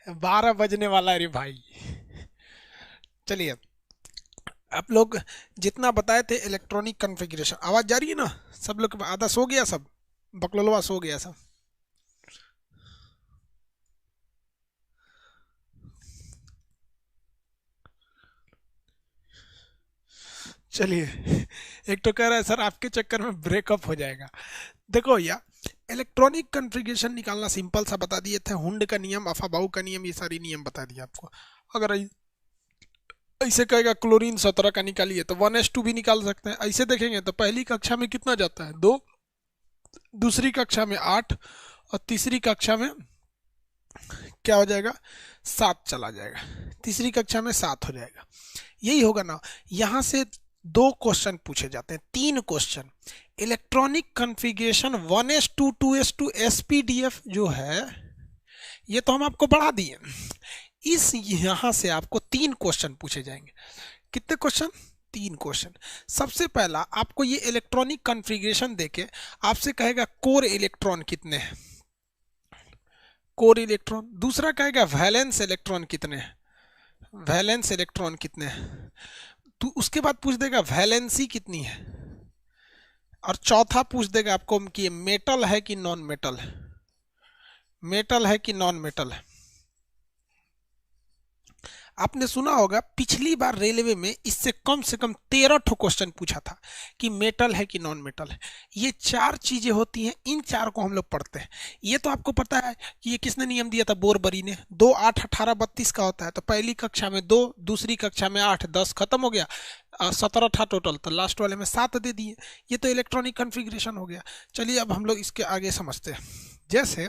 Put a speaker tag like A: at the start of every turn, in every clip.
A: 12 बजने वाला है रे भाई। चलिए, आप लोग जितना बताए थे इलेक्ट्रॉनिक कॉन्फ़िगरेशन, आवाज जा रही है ना? सब लोग आधा सो गया, सब बकलोलवा सो गया सब। चलिए, एक तो कह रहा है सर आपके चक्कर में ब्रेकअप हो जाएगा। देखो भैया, इलेक्ट्रॉनिक कॉन्फ़िगरेशन निकालना सिंपल सा बता दिए थे, हुंड का नियम, अफाबाउ का नियम, ये सारी नियम बता दिए आपको। अगर ऐसे कहेगा क्लोरीन 17 का निकालिए तो 1s2 भी निकाल सकते हैं। ऐसे देखेंगे तो पहली कक्षा में कितना जाता है, 2, दूसरी कक्षा में 8, और तीसरी कक्षा में क्या हो जाएगा, 7 चला जाएगा। तीसरी कक्षा में 7 हो जाएगा। यही होगा ना। यहाँ से 2 क्वेश्चन पूछे जाते हैं, 3 question. Electronic configuration 1s2 2s2 SPDF जो है, ये तो हम आपको बढ़ा दिए। इस यहाँ से आपको 3 क्वेश्चन पूछे जाएंगे। कितने क्वेश्चन? 3 क्वेश्चन। सबसे पहला आपको ये इलेक्ट्रॉनिक कॉन्फ़िगरेशन देके आपसे कहेगा कोर इलेक्ट्रॉन कितने हैं, कोर इलेक्ट्रॉन। दूसरा कहेगा वैलेंस इलेक्ट्रॉन कितने हैं, वैलेंस इलेक्ट्रॉन कितने हैं। तो उसके बाद पूछ देगा वैलेंसी कितनी है। और चौथा पूछ देगा आपको कि ये मेटल है कि नॉन मेटल है, मेटल है कि नॉन मेटल है। आपने सुना होगा पिछली बार रेलवे में इससे कम से कम 13 ठो क्वेश्चन पूछा था कि मेटल है कि नॉन मेटल है। ये 4 चीजें होती हैं, इन 4 को हम लोग पढ़ते हैं। ये तो आपको पता है कि ये किसने नियम दिया था, बोरबरी ने। 2 8 18 32 का होता है, तो पहली कक्षा में 2, दूसरी कक्षा में 8, 10 खत्म हो गया। 17 था टोटल, तो लास्ट वाले में 7 दे दिए। ये तो इलेक्ट्रॉनिक कॉन्फ़िगरेशन हो गया। चलिए अब हम लोग इसके आगे समझते हैं। जैसे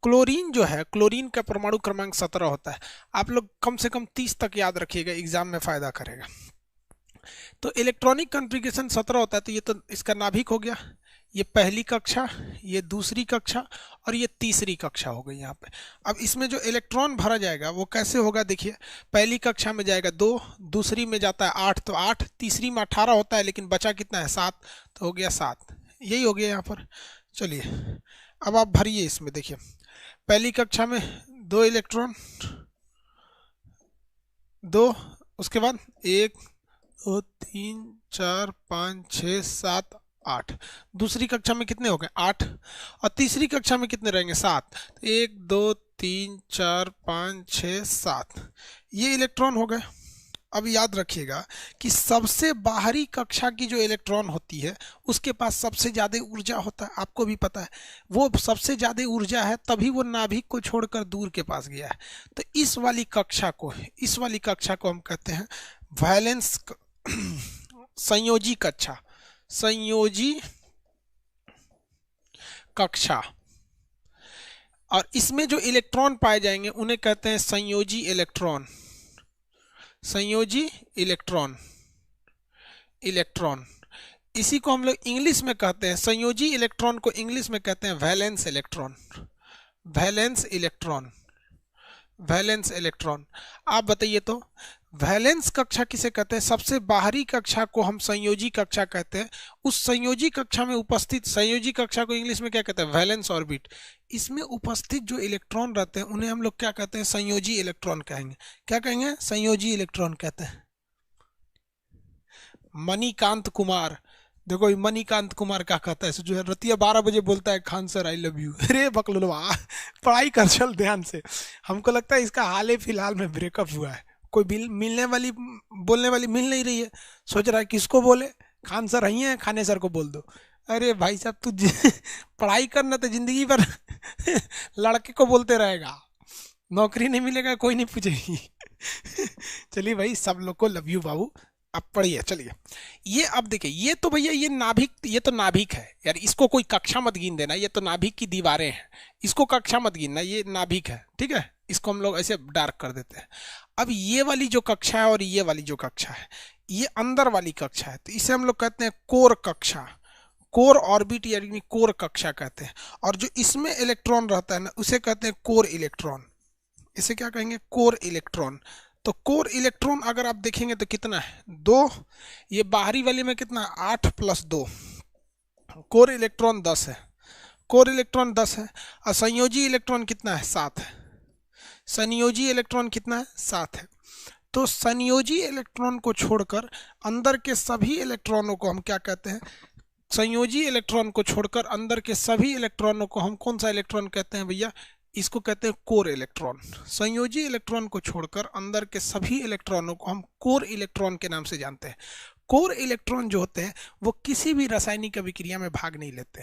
A: क्लोरीन जो है, क्लोरीन का परमाणु क्रमांक 17 होता है। आप लोग कम से कम 30 तक याद रखिएगा, एग्जाम में फायदा करेगा। तो इलेक्ट्रॉनिक कॉन्फ़िगरेशन 17 होता है, तो ये तो इसका नाभिक हो गया। ये पहली कक्षा, ये दूसरी कक्षा, और ये तीसरी कक्षा हो गई यहाँ पे। अब इसमें जो इलेक्ट्रॉन भरा जाएगा वो कैसे होगा, देखिए। पहली कक्षा में जाएगा 2, दूसरी में जाता है 8 तो 8, तीसरी में 18 होता है, लेकिन बचा कितना है, 7, तो हो गया 7। यही हो गया यहाँ पर। चलिए अब आप भरिए इसमें, देखिए। पहली कक्षा में 2 इलेक्ट्रॉन, 2, उसके बाद 1 2 3 4 5 6 7 8। दूसरी कक्षा में कितने हो गए, 8। और तीसरी कक्षा में कितने रहेंगे, 7। 1 2 3 4 5 6 7, ये इलेक्ट्रॉन हो गए। अब याद रखिएगा कि सबसे बाहरी कक्षा की जो इलेक्ट्रॉन होती है उसके पास सबसे ज्यादा ऊर्जा होता है, आपको भी पता है। वो सबसे ज्यादा ऊर्जा है, तभी वो नाभिक को छोड़कर दूर के पास गया है। तो इस वाली कक्षा को, इस वाली कक्षा को हम कहते हैं वैलेंस संयोजी कक्षा, संयोजी कक्षा। और इसमें जो इलेक्ट्रॉन पाए जाएंगे उन्हें कहते हैं संयोजी इलेक्ट्रॉन, संयोजी इलेक्ट्रॉन, इलेक्ट्रॉन। इसी को हम लोग इंग्लिश में कहते हैं, संयोजी इलेक्ट्रॉन को इंग्लिश में कहते हैं valence electron, valence electron, valence electron. आप बताइए तो वैलेंस कक्षा किसे कहते हैं? सबसे बाहरी कक्षा को हम संयोजी कक्षा कहते हैं। उस संयोजी कक्षा में उपस्थित, संयोजी कक्षा को इंग्लिश में क्या कहते हैं, वैलेंस ऑर्बिट। इसमें उपस्थित जो इलेक्ट्रॉन रहते हैं उन्हें हम लोग क्या कहते हैं, संयोजी इलेक्ट्रॉन कहेंगे। क्या कहेंगे, संयोजी इलेक्ट्रॉन कहते हैं। मणिकांत कुमार, देखो ये मणिकांत कुमार क्या कहता है, जो है रतिया 12 बजे बोलता है Khan sir I love you. अरे बकलोलवा, पढ़ाई कर चल ध्यान से। हमको लगता है इसका हाल ही फिलहाल में ब्रेकअप हुआ है, कोई मिलने वाली, बोलने वाली मिल नहीं रही है। सोच रहा है किसको बोले, खान सर ही है, खाने सर को बोल दो। अरे भाई साहब तू पढ़ाई करना तो जिंदगी भर लड़के को बोलते रहेगा, नौकरी नहीं मिलेगा, कोई नहीं पूछेगी। चलिए भाई, सब लोग को लव यू बाबू। अब पढ़िए, चलिए। ये अब देखिए, ये तो भैया ये नाभिक, ये तो नाभिक है यार, इसको कोई कक्षा मत गिन देना, ये तो नाभिक की दीवारें हैं, इसको कक्षा मत गिनना, ये नाभिक है, ठीक है। इसको हम लोग ऐसे डार्क कर देते हैं। अब ये वाली जो कक्षा है और ये वाली जो कक्षा है, ये अंदर वाली कक्षा है, तो इसे हम लोग कहते हैं कोर कक्षा, कोर ऑर्बिट यानी कोर कक्षा कहते हैं। और जो इसमें इलेक्ट्रॉन रहता है ना, उसे कहते हैं कोर इलेक्ट्रॉन। इसे क्या कहेंगे, कोर इलेक्ट्रॉन। तो कोर इलेक्ट्रॉन अगर आप देखेंगे तो कितना है, 2। ये बाहरी वाले में कितना, 8 + 2, कोर इलेक्ट्रॉन 10 है, कोर इलेक्ट्रॉन 10 है। और संयोजी इलेक्ट्रॉन कितना है, 7 है, संयोजी इलेक्ट्रॉन कितना है, 7 है। तो संयोजी इलेक्ट्रॉन को छोड़कर अंदर के सभी इलेक्ट्रॉनों को हम क्या कहते हैं, संयोजी इलेक्ट्रॉन को छोड़कर अंदर के सभी इलेक्ट्रॉनों को हम कौन सा इलेक्ट्रॉन कहते हैं भैया, इसको कहते हैं कोर इलेक्ट्रॉन। संयोजी इलेक्ट्रॉन को छोड़कर अंदर के सभी इलेक्ट्रॉनों को हम कोर इलेक्ट्रॉन के नाम से जानते हैं। कोर इलेक्ट्रॉन जो होते हैं वो किसी भी रासायनिक अभिक्रिया में भाग नहीं लेते।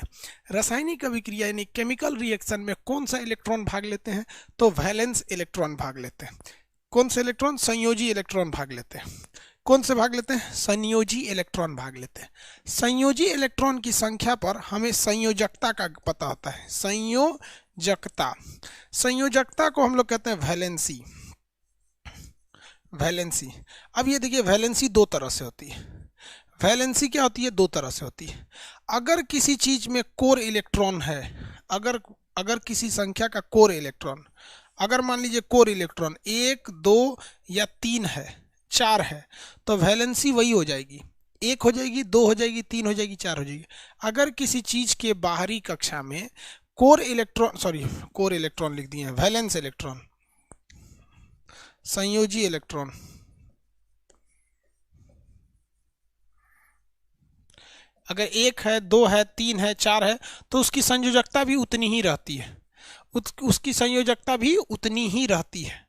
A: रासायनिक अभिक्रिया यानी केमिकल रिएक्शन में कौन सा इलेक्ट्रॉन भाग लेते हैं, तो वैलेंस इलेक्ट्रॉन भाग लेते हैं। कौन से इलेक्ट्रॉन, संयोजी इलेक्ट्रॉन भाग लेते हैं। कौन से भाग लेते हैं, संयोजी इलेक्ट्रॉन भाग लेते हैं। संयोजी इलेक्ट्रॉन की संख्या पर हमें संयोजकता का पता होता है। संयोजकता, संयोजकता को हम लोग कहते हैं वैलेंसी। वैलेंसी, अब ये देखिए वैलेंसी दो तरह से होती है। वैलेंसी क्या होती है, दो तरह से होती है। अगर किसी चीज में कोर इलेक्ट्रॉन है, अगर अगर किसी संख्या का कोर इलेक्ट्रॉन, अगर मान लीजिए कोर इलेक्ट्रॉन 1 2 या 3 है, 4 है, तो वैलेंसी वही हो जाएगी, 1 हो जाएगी, 2 हो जाएगी, 3 हो जाएगी, 4 हो जाएगी। अगर किसी चीज के बाहरी कक्षा में core electron, sorry core electron लिख दिए हैं, वैलेंस इलेक्ट्रॉन, संयोजी इलेक्ट्रॉन, अगर 1 है, 2 है, 3 है, 4 है, तो उसकी संयोजकता भी उतनी ही रहती है, उसकी संयोजकता भी उतनी ही रहती है।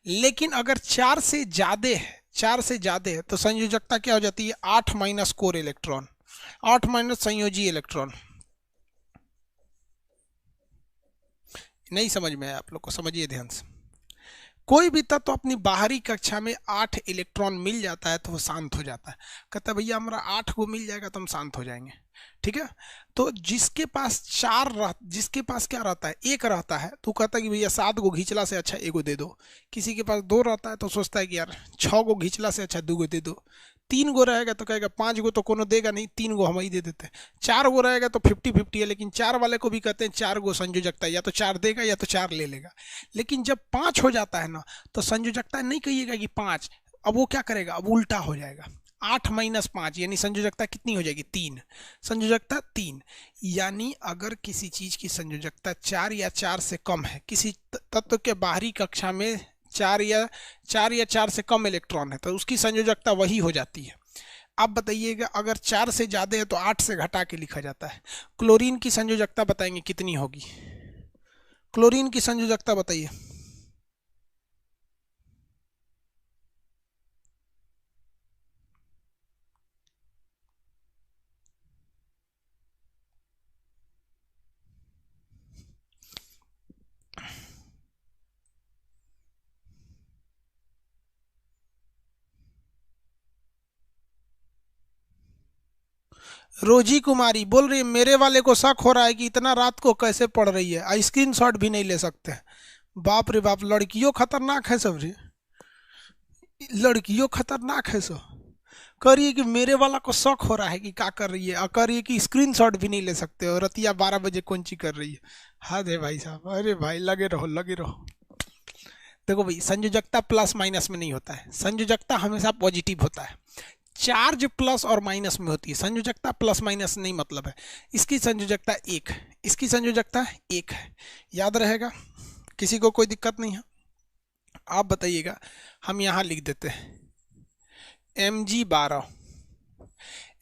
A: लेकिन अगर 4 से ज्यादा है, 4 से ज्यादा है, तो संयोजकता क्या हो जाती है, 8 माइनस कोर इलेक्ट्रॉन, 8 माइनस संयोजी इलेक्ट्रॉन। नहीं समझ में आया आप लोग को, समझिए ध्यान से। कोई भी तत्व तो अपनी बाहरी कक्षा में 8 इलेक्ट्रॉन मिल जाता है तो वो शांत हो जाता है, कहता है भैया हमारा 8 को मिल जाएगा तो हम शांत हो जाएंगे, ठीक है। तो जिसके पास जिसके पास क्या रहता है, 1 रहता है, तो कहता है कि भैया 7 को घिंचला से अच्छा 1 को दे दो। किसी के पास 2 रहता है तो सोचता है कि यार 6 को घिंचला से अच्छा 2 को दे दो। 3 गो रहेगा तो कहेगा 5 गो तो कोनो देगा नहीं, 3 गो हम ही दे देते हैं। 4 गो रहेगा तो 50-50 है, लेकिन 4 वाले को भी कहते हैं 4 गो संयोजकता, या तो 4 देगा या तो 4 ले लेगा। लेकिन जब 5 हो जाता है ना, तो संयोजकता नहीं कहिएगा कि 5, अब वो क्या करेगा, अब उल्टा हो जाएगा। 8 माइनस 5 यानी संयोजकता कितनी हो जाएगी, 3। संयोजकता 3, यानी अगर किसी चीज की संयोजकता 4 या 4 से कम है, किसी तत्व के बाहरी कक्षा में 4 या 4 से कम इलेक्ट्रॉन है, तो उसकी संयोजकता वही हो जाती है। अब बताइएगा अगर 4 से ज्यादा है तो 8 से घटा के लिखा जाता है। क्लोरीन की संयोजकता बताएंगे कितनी होगी, क्लोरीन की संयोजकता बताइए। रोजी कुमारी बोल रही है मेरे वाले को शक हो रहा है कि इतना रात को कैसे पढ़ रही है, स्क्रीनशॉट भी नहीं ले सकते। बाप रे बाप, लड़कियों खतरनाक है सब रे, लड़कियों खतरनाक है सब। कह रही है कि मेरे वाला को शक हो रहा है कि क्या कर रही है, और कह रही है कि स्क्रीनशॉट भी नहीं ले सकते, और रतिया 12 बजे कौन ची कर रही है। हाँ दे भाई साहब, अरे भाई लगे रहो लगे रहो। देखो भाई, संयोजकता प्लस माइनस में नहीं होता है, संयोजकता हमेशा पॉजिटिव होता है। चार्ज प्लस और माइनस में होती है, संयोजकता प्लस माइनस नहीं मतलब है। इसकी संयोजकता 1 है, इसकी संयोजकता 1 है, याद रहेगा, किसी को कोई दिक्कत नहीं है। आप बताइएगा, हम यहाँ लिख देते हैं Mg12।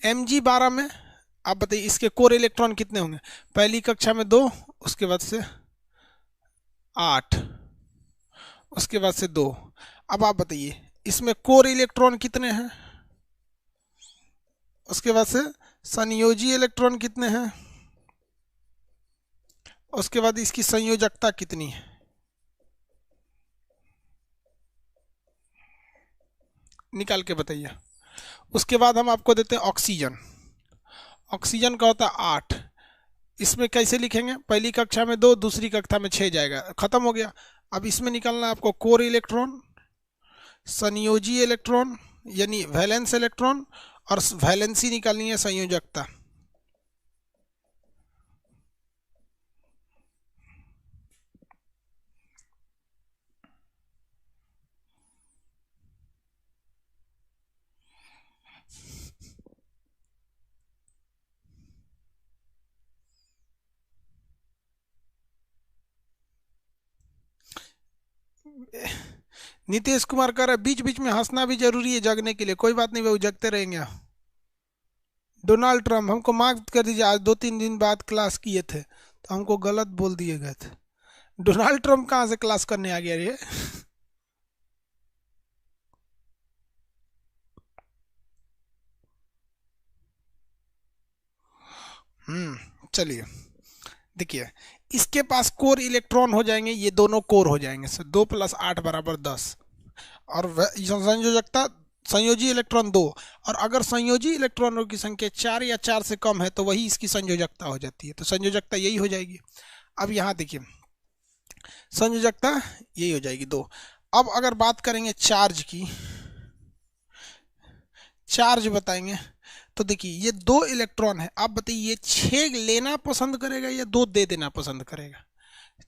A: Mg12 में आप बताइए इसके कोर इलेक्ट्रॉन कितने होंगे, पहली कक्षा में 2, उसके बाद से 8, उसके बाद से 2। अब आप बताइए इसमें कोर इलेक्ट्रॉन कितने हैं, उसके बाद से संयोजी इलेक्ट्रॉन कितने हैं, उसके बाद इसकी संयोजकता कितनी है, निकाल के बताइए। उसके बाद हम आपको देते हैं ऑक्सीजन। ऑक्सीजन का होता है 8, इसमें कैसे लिखेंगे, पहली कक्षा में 2, दूसरी कक्षा में 6 जाएगा, खत्म हो गया। अब इसमें निकालना है आपको कोर इलेक्ट्रॉन, संयोजी इलेक्ट्रॉन यानी वैलेंस इलेक्ट्रॉन, और वैलेंसी निकालनी है संयोजकता। नीतीश कुमार कह रहा है बीच बीच में हंसना भी जरूरी है जगने के लिए। कोई बात नहीं, वो जगते रहेंगे। डोनाल्ड ट्रम्प हमको माफ कर दीजिए, आज 2-3 दिन बाद क्लास किए थे तो हमको गलत बोल दिए गए थे। डोनाल्ड ट्रम्प कहाँ से क्लास करने आ गया रे? चलिए देखिए, इसके पास कोर इलेक्ट्रॉन हो जाएंगे, ये दोनों कोर हो जाएंगे, 2 + 8 = 10। और संयोजकता, संयोजी इलेक्ट्रॉन 2। और अगर संयोजी इलेक्ट्रॉनों की संख्या 4 या 4 से कम है तो वही इसकी संयोजकता हो जाती है। तो संयोजकता यही हो जाएगी। अब यहाँ देखिए, संयोजकता यही हो जाएगी 2। अब अगर बात करेंगे चार्ज की, चार्ज बताएंगे तो देखिए ये 2 इलेक्ट्रॉन है। आप बताइए 6 लेना पसंद करेगा या 2 दे देना पसंद करेगा?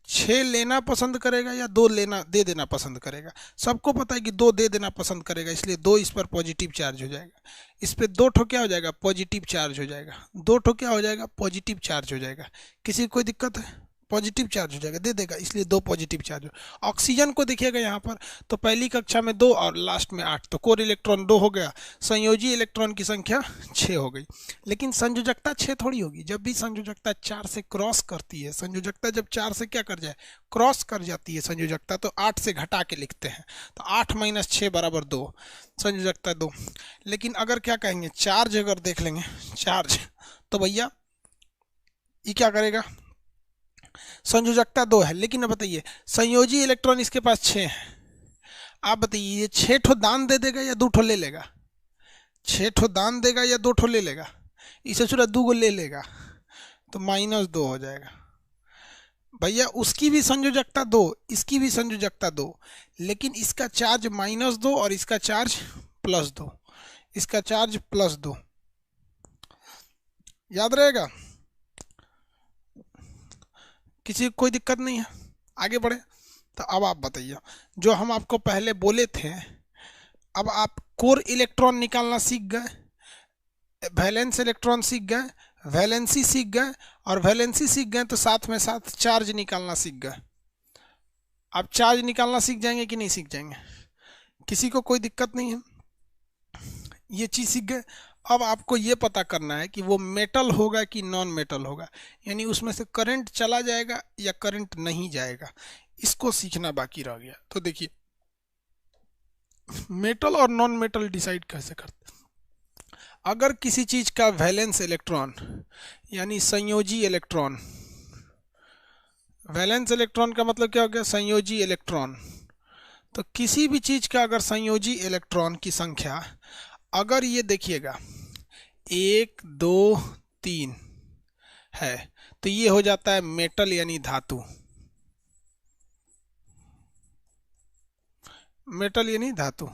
A: 6 लेना पसंद करेगा या 2 लेना दे देना पसंद करेगा? सबको पता है कि 2 दे देना पसंद करेगा, इसलिए 2 इस पर पॉजिटिव चार्ज हो जाएगा। इस पे 2 ठो क्या हो जाएगा? पॉजिटिव चार्ज हो जाएगा। 2 ठो क्या हो जाएगा? पॉजिटिव चार्ज हो जाएगा। किसी को कोई दिक्कत है? पॉजिटिव चार्ज हो जाएगा, दे देगा, इसलिए 2 पॉजिटिव चार्ज हो। ऑक्सीजन को देखिएगा यहाँ पर, तो पहली कक्षा में 2 और लास्ट में 8, तो कोर इलेक्ट्रॉन 2 हो गया, संयोजी इलेक्ट्रॉन की संख्या 6 हो गई। लेकिन संयोजकता 6 थोड़ी होगी। जब भी संयोजकता 4 से क्रॉस करती है, संयोजकता जब 4 से क्या कर जाए? क्रॉस कर जाती है संयोजकता, तो 8 से घटा के लिखते हैं। तो 8 - 6 = 2, संयोजकता 2। लेकिन अगर क्या कहेंगे, चार्ज अगर देख लेंगे, चार्ज, तो भैया ये क्या करेगा? संयोजकता 2 है, लेकिन अब बताइए संयोजी इलेक्ट्रॉन इसके पास 6 है। आप बताइए ये 6 ठो दान दे देगा या 2 ठो ले लेगा? 6 ठो दान देगा या 2 ठो ले लेगा? इसे सूरा 2 गो ले लेगा, तो -2 हो जाएगा। भैया उसकी भी संयोजकता 2, इसकी भी संयोजकता 2, लेकिन इसका चार्ज -2 और इसका चार्ज +2, इसका चार्ज +2। याद रहेगा? किसी को कोई दिक्कत नहीं है? आगे बढ़े। तो अब आप बताइए, जो हम आपको पहले बोले थे, अब आप कोर इलेक्ट्रॉन निकालना सीख गए, वैलेंस इलेक्ट्रॉन सीख गए, वैलेंसी सीख गए, और वैलेंसी सीख गए तो साथ में साथ चार्ज निकालना सीख गए। आप चार्ज निकालना सीख जाएंगे कि नहीं सीख जाएंगे? किसी को कोई दिक्कत नहीं है? ये चीज़ सीख गए। अब आपको ये पता करना है कि वो मेटल होगा कि नॉन मेटल होगा, यानी उसमें से करंट चला जाएगा या करंट नहीं जाएगा, इसको सीखना बाकी रह गया। तो देखिए, मेटल और नॉन मेटल डिसाइड कैसे करते? अगर किसी चीज का वैलेंस इलेक्ट्रॉन यानी संयोजी इलेक्ट्रॉन, वैलेंस इलेक्ट्रॉन का मतलब क्या हो गया? संयोजी इलेक्ट्रॉन। तो किसी भी चीज का अगर संयोजी इलेक्ट्रॉन की संख्या, अगर ये देखिएगा 1 2 3 है, तो ये हो जाता है मेटल यानी धातु, मेटल यानी धातु।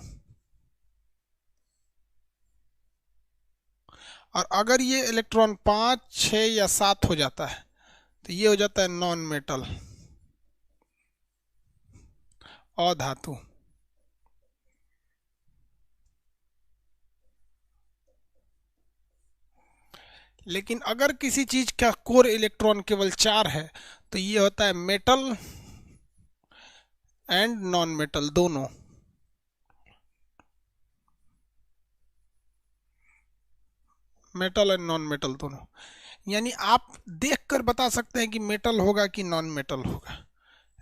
A: और अगर ये इलेक्ट्रॉन 5 6 या 7 हो जाता है तो ये हो जाता है नॉन मेटल, अधातु। लेकिन अगर किसी चीज का कोर इलेक्ट्रॉन केवल 4 है तो ये होता है मेटल एंड नॉन मेटल दोनों। मेटल एंड नॉन मेटल दोनों, यानी आप देखकर बता सकते हैं कि मेटल होगा कि नॉन मेटल होगा।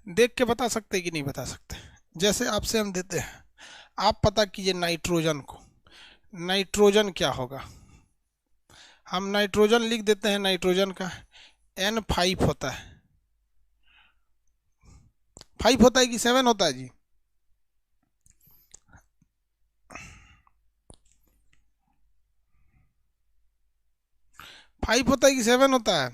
A: देख के बता सकते हैं कि नहीं बता सकते? जैसे आपसे हम देते हैं, आप पता कीजिए नाइट्रोजन को, नाइट्रोजन क्या होगा? हम नाइट्रोजन लिख देते हैं, नाइट्रोजन का N5 होता है। 5 होता है कि 7 होता है जी? 5 होता है कि 7 होता है?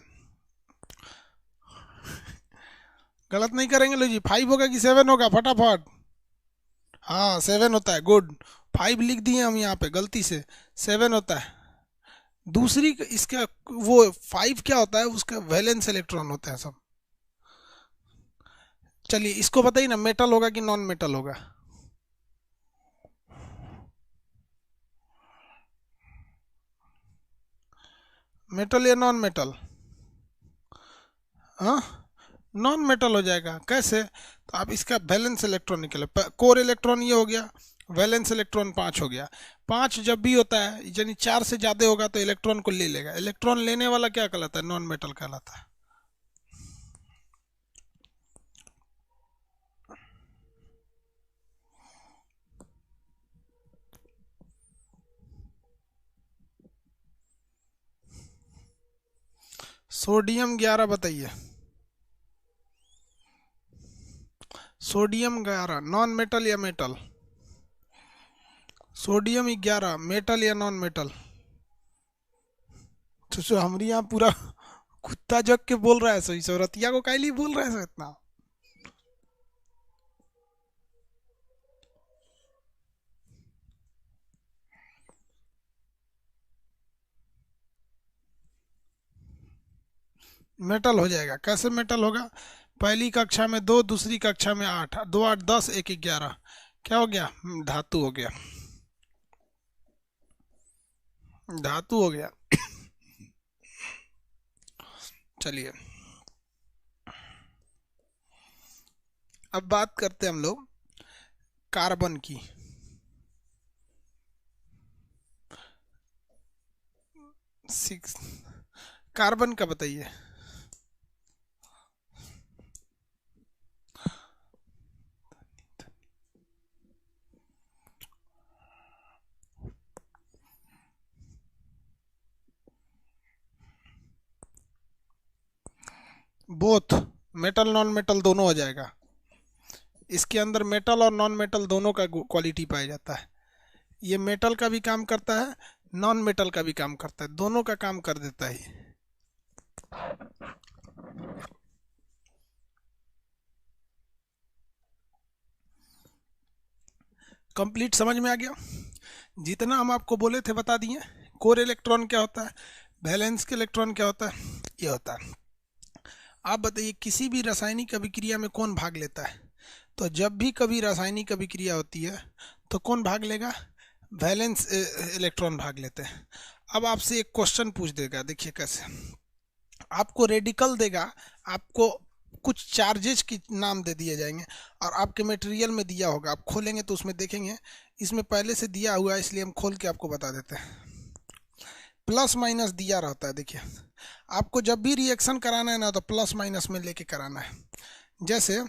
A: गलत नहीं करेंगे लो जी, 5 होगा कि 7 होगा? फटाफट। हाँ 7 होता है, गुड। 5 लिख दिए हम यहाँ पे गलती से, 7 होता है। दूसरी इसका वो 5 क्या होता है? उसका वैलेंस इलेक्ट्रॉन होता है सब। चलिए इसको बताइए ना, मेटल होगा कि नॉन मेटल होगा? मेटल या नॉन मेटल? हाँ नॉन मेटल हो जाएगा। कैसे? तो आप इसका वैलेंस इलेक्ट्रॉन निकले, कोर इलेक्ट्रॉन ये हो गया, वैलेंस इलेक्ट्रॉन 5 हो गया। 5 जब भी होता है यानी 4 से ज़्यादा होगा तो इलेक्ट्रॉन को ले लेगा। इलेक्ट्रॉन लेने वाला क्या कहलाता है? नॉन मेटल कहलाता है। सोडियम 11 बताइए। सोडियम 11 नॉन मेटल या मेटल? सोडियम 11 मेटल या नॉन मेटल? तो हमारे यहाँ पूरा कुत्ता जग के बोल रहा है सही, सो रतिया को काहे लिए बोल रहा है सो इतना? मेटल हो जाएगा। कैसे मेटल होगा? पहली कक्षा में 2, दूसरी कक्षा में 8, 2 8 10, 1 11, क्या हो गया? धातु हो गया, धातु हो गया। चलिए अब बात करते हैं हम लोग कार्बन की। सिक्स कार्बन का बताइए। बोथ मेटल नॉन मेटल दोनों हो जाएगा। इसके अंदर मेटल और नॉन मेटल दोनों का क्वालिटी पाया जाता है। ये मेटल का भी काम करता है, नॉन मेटल का भी काम करता है, दोनों का काम कर देता है। कंप्लीट समझ में आ गया? जितना हम आपको बोले थे बता दिए। कोर इलेक्ट्रॉन क्या होता है, वैलेंस के इलेक्ट्रॉन क्या होता है, ये होता है। आप बताइए किसी भी रासायनिक अभिक्रिया में कौन भाग लेता है? तो जब भी कभी रासायनिक अभिक्रिया होती है तो कौन भाग लेगा? वैलेंस इलेक्ट्रॉन भाग लेते हैं। अब आपसे एक क्वेश्चन पूछ देगा, देखिए कैसे। आपको रेडिकल देगा, आपको कुछ चार्जेस के नाम दे दिए जाएंगे और आपके मटेरियल में दिया होगा, आप खोलेंगे तो उसमें देखेंगे इसमें पहले से दिया हुआ है, इसलिए हम खोल के आपको बता देते हैं। प्लस माइनस दिया रहता है। देखिए आपको जब भी रिएक्शन कराना है ना तो प्लस माइनस में लेके कराना है। जैसे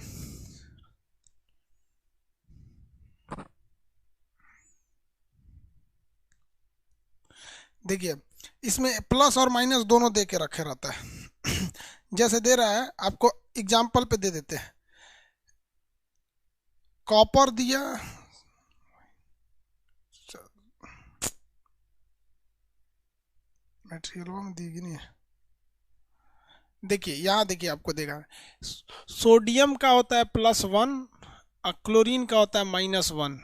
A: देखिए इसमें प्लस और माइनस दोनों दे के रखे रहता है। जैसे दे रहा है, आपको एग्जाम्पल पे दे देते हैं। कॉपर दिया, मटेरियल में देगी नहीं है। देखिए यहाँ देखिए आपको देगा सोडियम का होता है +1 और क्लोरीन का होता है -1।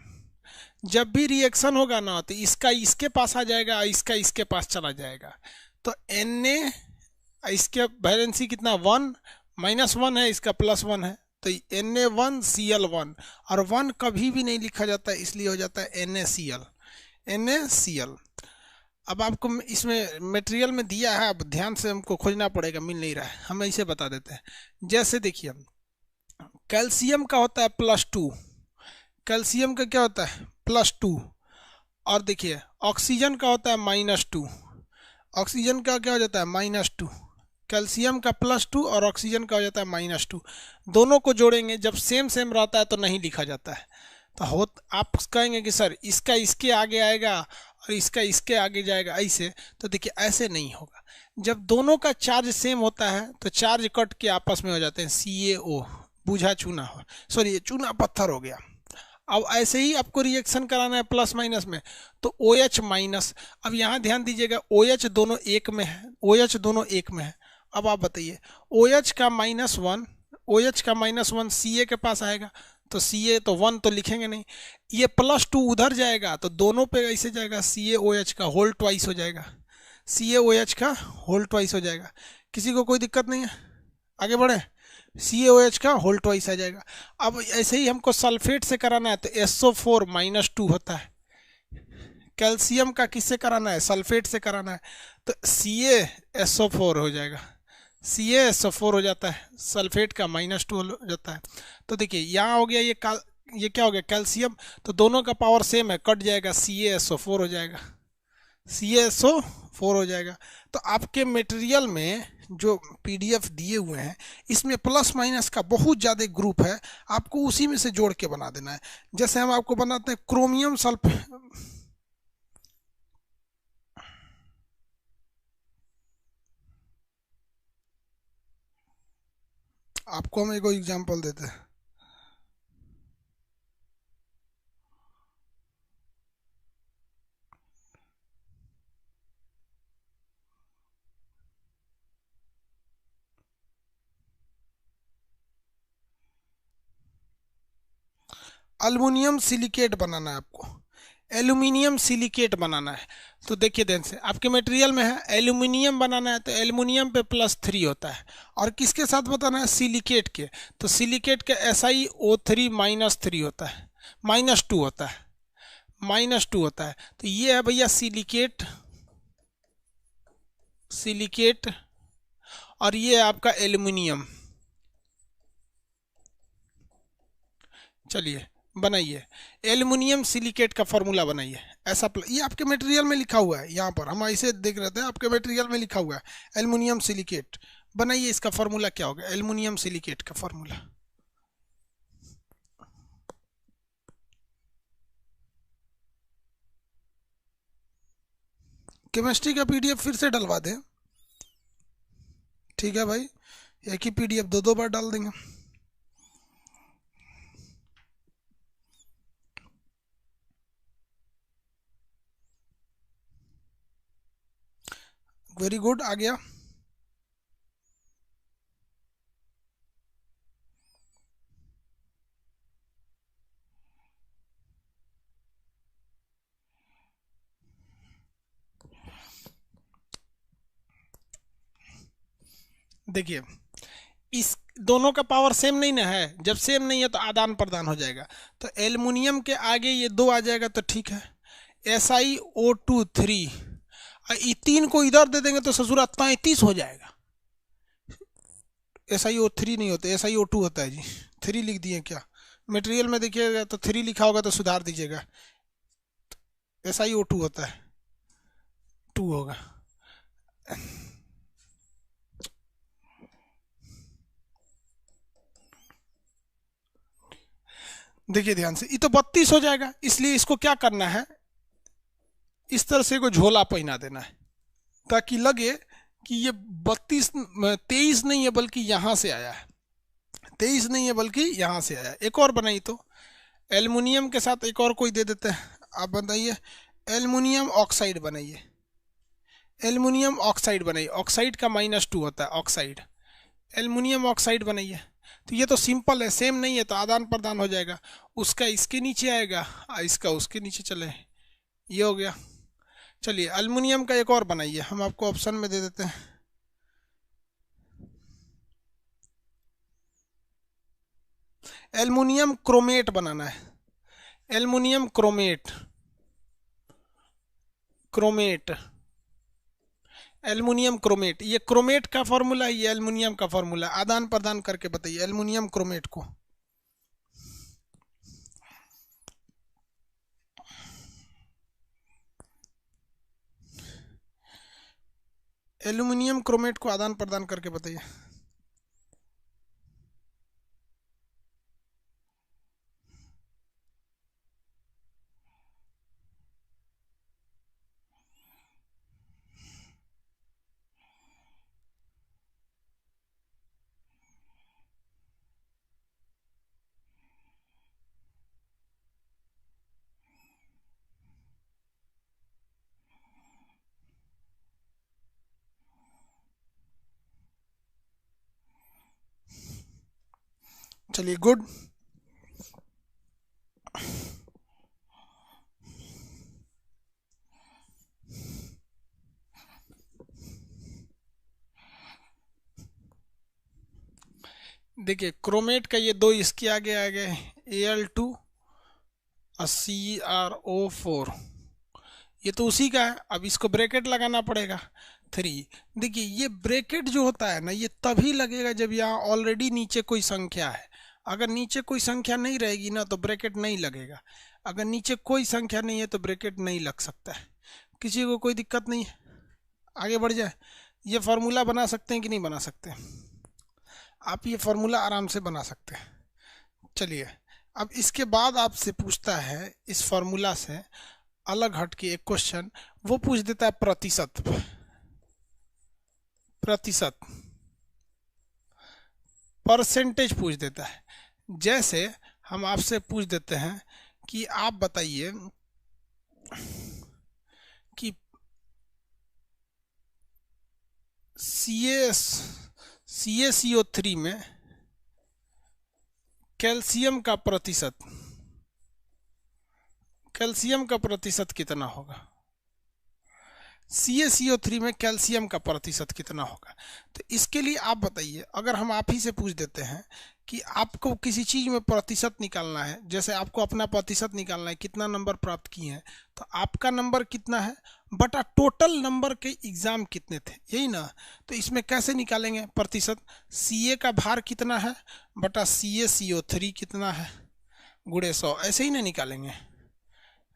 A: जब भी रिएक्शन होगा ना तो इसका इसके पास आ जाएगा, इसका इसके पास चला जाएगा। तो Na इसके वैलेंसी कितना 1, -1 है, इसका +1 है, तो Na1Cl1। और 1 कभी भी नहीं लिखा जाता है, इसलिए हो जाता है NaCl। अब आपको इसमें मटेरियल में दिया है, अब ध्यान से हमको खोजना पड़ेगा, मिल नहीं रहा है, हम इसे बता देते हैं। जैसे देखिए कैल्शियम का होता है +2, कैल्शियम का क्या होता है +2। और देखिए ऑक्सीजन का होता है -2, ऑक्सीजन का क्या हो जाता है -2। कैल्शियम का +2 और ऑक्सीजन का हो जाता है -2। दोनों को जोड़ेंगे, जब सेम सेम रहता है तो नहीं लिखा जाता है। तो आप कहेंगे कि सर इसका इसके आगे आएगा और इसका इसके आगे जाएगा ऐसे, तो देखिए ऐसे नहीं होगा। जब दोनों का चार्ज सेम होता है तो चार्ज कट के आपस में हो जाते हैं CaO, बूझा चूना हो, सॉरी चूना पत्थर हो गया। अब ऐसे ही आपको रिएक्शन कराना है प्लस माइनस में, तो OH-। अब यहाँ ध्यान दीजिएगा OH दोनों एक में है, OH दोनों एक में है। अब आप बताइए OH का -1, OH का -1 Ca के पास आएगा, तो Ca तो 1 तो लिखेंगे नहीं, ये +2 उधर जाएगा तो दोनों पे ऐसे जाएगा, CaOH का होल ट्वाइस हो जाएगा, CaOH का होल ट्वाइस हो जाएगा। किसी को कोई दिक्कत नहीं है? आगे बढ़े। CaOH का होल ट्वाइस आ जाएगा। अब ऐसे ही हमको सल्फेट से कराना है तो SO4 -2 होता है। कैल्शियम का किससे कराना है? सल्फेट से कराना है, तो CaSO4 हो जाएगा, CaSO4 हो जाता है, सल्फेट का -2 हो जाता है। तो देखिए यहाँ हो गया ये क्या हो गया, कैल्शियम। तो दोनों का पावर सेम है, कट जाएगा, CaSO4 हो जाएगा, CaSO4 हो जाएगा। तो आपके मटेरियल में जो PDF दिए हुए हैं इसमें प्लस माइनस का बहुत ज़्यादा ग्रुप है, आपको उसी में से जोड़ के बना देना है। जैसे हम आपको बनाते हैं क्रोमियम सल्फ, आपको हम एक एग्जांपल देते हैं। अल्युमिनियम सिलिकेट बनाना है आपको, एल्यूमिनियम सिलिकेट बनाना है। तो देखिए ध्यान से, आपके मटेरियल में है एल्यूमिनियम बनाना है, तो एल्यूमिनियम पे +3 होता है, और किसके साथ बताना है, सिलिकेट के। तो सिलिकेट के SiO3 -3 होता है, -2 होता है, -2 होता है। तो ये है भैया सिलिकेट, सिलिकेट, और ये है आपका एल्यूमिनियम। चलिए बनाइए, एल्युमिनियम सिलिकेट का फॉर्मूला बनाइए। ये आपके मटेरियल में लिखा हुआ है, यहाँ पर हम ऐसे देख रहे थे, आपके मटेरियल में लिखा हुआ है एल्युमिनियम सिलिकेट। बनाइए, इसका फॉर्मूला क्या होगा, एल्युमिनियम सिलिकेट का फॉर्मूला। केमिस्ट्री का PDF फिर से डलवा दें, ठीक है भाई, एक ही PDF दो बार डाल देंगे। वेरी गुड, आ गया। देखिए, इस दोनों का पावर सेम नहीं ना है, जब सेम नहीं है तो आदान प्रदान हो जाएगा। तो एल्युमिनियम के आगे ये 2 आ जाएगा तो ठीक है, SiO2 3, ये 3 को इधर दे देंगे तो ससुरा 33 हो जाएगा। SiO3 नहीं होता, SiO2 होता है जी, 3 लिख दिए क्या, मटेरियल में देखिएगा तो 3 लिखा होगा तो सुधार दीजिएगा, SiO2 होता है, 2 होगा। देखिए ध्यान से, ये तो 32 हो जाएगा, इसलिए इसको क्या करना है, इस तरह से को झोला पहना देना है, ताकि लगे कि ये 23 नहीं है बल्कि यहां से आया है, 23 नहीं है बल्कि यहां से आया है। एक और बनाई तो एल्युमिनियम के साथ एक और कोई दे देते हैं, आप बताइए, एल्युमिनियम ऑक्साइड बनाइए, एल्युमिनियम ऑक्साइड बनाइए, ऑक्साइड का -2 होता है, ऑक्साइड, एल्युमिनियम ऑक्साइड बनाइए। तो ये तो सिंपल है, सेम नहीं है तो आदान प्रदान हो जाएगा, उसका इसके नीचे आएगा, इसका उसके नीचे चले, ये हो गया। चलिए अल्युमिनियम का एक और बनाइए, हम आपको ऑप्शन में दे देते हैं। एल्युमिनियम क्रोमेट बनाना है, aluminium chromate, chromate, aluminium chromate. ये क्रोमेट का फॉर्मूला, ये एल्युमिनियम का फॉर्मूला, आदान प्रदान करके बताइए एल्युमिनियम क्रोमेट को। एल्युमिनियम क्रोमेट को आदान प्रदान करके बताइए। चलिए गुड। देखिए क्रोमेट का ये 2 इसके आगे आ गए, Al2 और CrO4, ये तो उसी का है, अब इसको ब्रैकेट लगाना पड़ेगा 3। देखिए ये ब्रैकेट जो होता है ना, ये तभी लगेगा जब यहाँ ऑलरेडी नीचे कोई संख्या है। अगर नीचे कोई संख्या नहीं रहेगी ना तो ब्रैकेट नहीं लगेगा। अगर नीचे कोई संख्या नहीं है तो ब्रैकेट नहीं लग सकता है। किसी को कोई दिक्कत नहीं है? आगे बढ़ जाए। ये फार्मूला बना सकते हैं कि नहीं बना सकते? आप ये फार्मूला आराम से बना सकते हैं। चलिए, अब इसके बाद आपसे पूछता है इस फार्मूला से अलग हट के एक क्वेश्चन, वो पूछ देता है प्रतिशत। प्रतिशत, परसेंटेज पूछ देता है। जैसे हम आपसे पूछ देते हैं कि आप बताइए कि CaCO3 में कैल्शियम का प्रतिशत, कैल्शियम का प्रतिशत कितना होगा? CaCO3 में कैल्शियम का प्रतिशत कितना होगा? तो इसके लिए आप बताइए, अगर हम आप ही से पूछ देते हैं कि आपको किसी चीज़ में प्रतिशत निकालना है, जैसे आपको अपना प्रतिशत निकालना है, कितना नंबर प्राप्त किए हैं, तो आपका नंबर कितना है बटा टोटल नंबर के एग्ज़ाम कितने थे, यही ना। तो इसमें कैसे निकालेंगे प्रतिशत? CA का भार कितना है बटा CaCO3 कितना है गुणे 100, ऐसे ही ना निकालेंगे।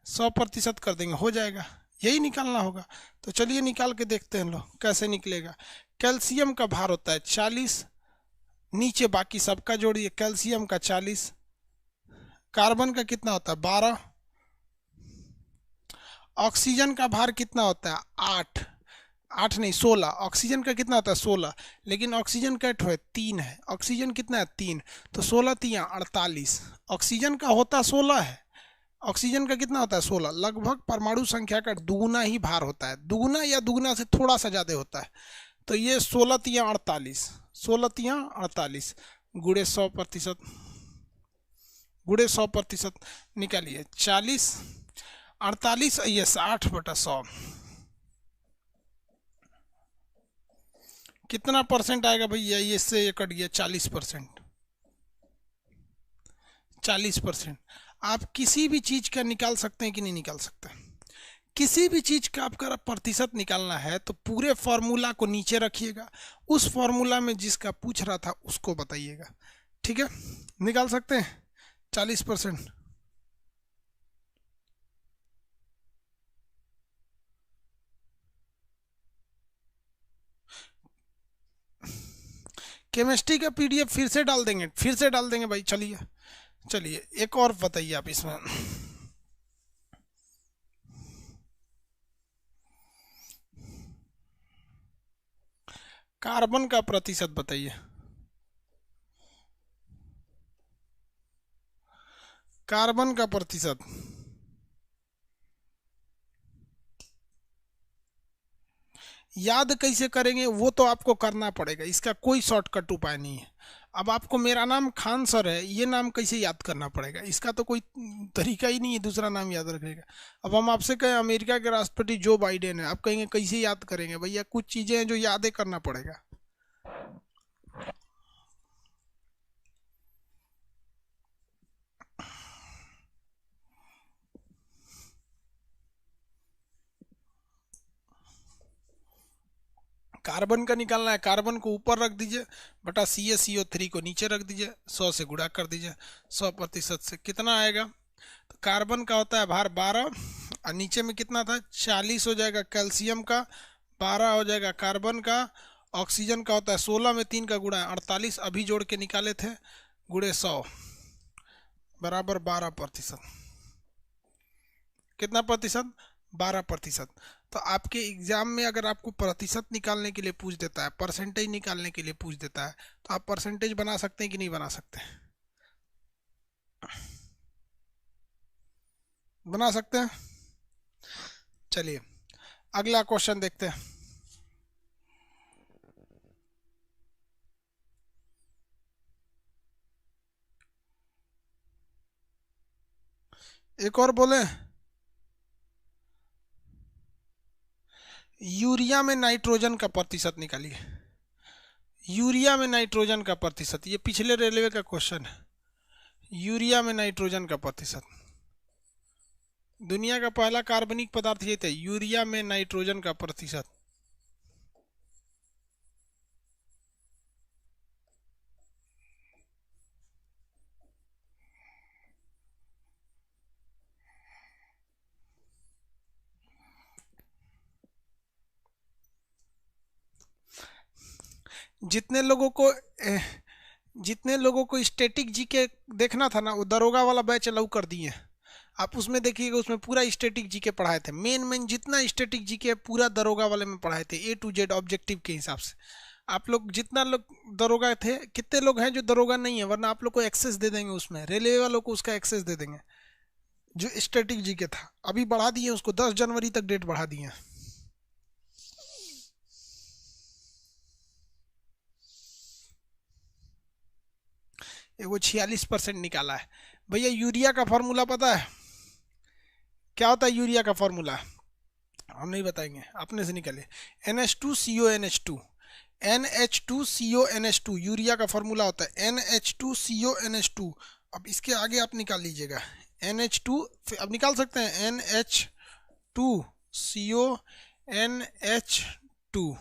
A: 100% कर देंगे, हो जाएगा। यही निकालना होगा। तो चलिए निकाल के देखते हैं लोग कैसे निकलेगा। कैल्शियम का भार होता है 40, नीचे बाकी सबका जोड़िए। कैल्शियम का 40, कार्बन का कितना होता है 12, ऑक्सीजन का भार कितना होता है 8, 8 नहीं 16, ऑक्सीजन का कितना होता है 16, लेकिन ऑक्सीजन का 3 है, ऑक्सीजन कितना है 3, तो 16 3 48, ऑक्सीजन का होता 16 है, ऑक्सीजन का कितना होता है 16, लगभग परमाणु संख्या का दुगुना ही भार होता है, दुगुना या दुगुना से थोड़ा सा ज़्यादा होता है। तो ये 16 3 48, 16 3 48 गुणे 100%, गुणे 100% निकालिए। 40 48 ये 60/100 कितना परसेंट आएगा भैया? ये इससे ये कट गया 40%, 40%। आप किसी भी चीज का निकाल सकते हैं कि नहीं निकाल सकते? किसी भी चीज का आपका प्रतिशत निकालना है तो पूरे फॉर्मूला को नीचे रखिएगा, उस फॉर्मूला में जिसका पूछ रहा था उसको बताइएगा, ठीक है? निकाल सकते हैं 40%। केमिस्ट्री का PDF फिर से डाल देंगे, फिर से डाल देंगे भाई। चलिए चलिए एक और बताइए आप इसमें। कार्बन का प्रतिशत बताइए। कार्बन का प्रतिशत याद कैसे करेंगे वो तो आपको करना पड़ेगा, इसका कोई शॉर्टकट उपाय नहीं है। अब आपको मेरा नाम खान सर है, ये नाम कैसे याद करना पड़ेगा? इसका तो कोई तरीका ही नहीं है दूसरा नाम याद रखने का। अब हम आपसे कहें अमेरिका के राष्ट्रपति जो बाइडेन है, आप कहेंगे कैसे याद करेंगे? भैया कुछ चीज़ें हैं जो याद करना पड़ेगा। कार्बन का निकालना है, कार्बन को ऊपर रख दीजिए बटा CaCO3 को नीचे रख दीजिए, 100 से गुणा कर दीजिए 100% से, कितना आएगा? तो कार्बन का होता है भार 12 और नीचे में कितना था 40 हो जाएगा कैल्शियम का, 12 हो जाएगा कार्बन का, ऑक्सीजन का होता है 16 में 3 का गुणा 48 अभी जोड़ के निकाले थे, गुणे 100 बराबर 12%। कितना प्रतिशत? 12%। तो आपके एग्जाम में अगर आपको प्रतिशत निकालने के लिए पूछ देता है, परसेंटेज निकालने के लिए पूछ देता है, तो आप परसेंटेज बना सकते हैं कि नहीं बना सकते? बना सकते हैं। चलिए अगला क्वेश्चन देखते हैं। एक और बोले, यूरिया में नाइट्रोजन का प्रतिशत निकालिए। यूरिया में नाइट्रोजन का प्रतिशत, ये पिछले रेलवे का क्वेश्चन है। यूरिया में नाइट्रोजन का प्रतिशत दुनिया का पहला कार्बनिक पदार्थ ये था, यूरिया में नाइट्रोजन का प्रतिशत। जितने लोगों को जितने लोगों को स्टैटिक जीके देखना था ना, वो दरोगा वाला बैच अलाउ कर दिए। आप उसमें देखिएगा, उसमें पूरा स्टैटिक जीके पढ़ाए थे। मेन मेन जितना स्टैटिक जीके पूरा दरोगा वाले में पढ़ाए थे, ए टू जेड ऑब्जेक्टिव के हिसाब से। आप लोग जितना लोग दरोगा थे, कितने लोग हैं जो दरोगा नहीं है, वरना आप लोग को एक्सेस दे देंगे, उसमें रेलवे वालों को उसका एक्सेस दे देंगे। जो स्टैटिक जीके था अभी बढ़ा दिए उसको, 10 जनवरी तक डेट बढ़ा दिए। वो 46% निकाला है। भैया यूरिया का फॉर्मूला पता है क्या होता है? यूरिया का फॉर्मूला हम नहीं बताएंगे, अपने से निकाले। NH2CONH2, NH2CONH2 यूरिया का फॉर्मूला होता है NH2CONH2। अब इसके आगे आप निकाल लीजिएगा NH2, अब निकाल सकते हैं NH2CONH2।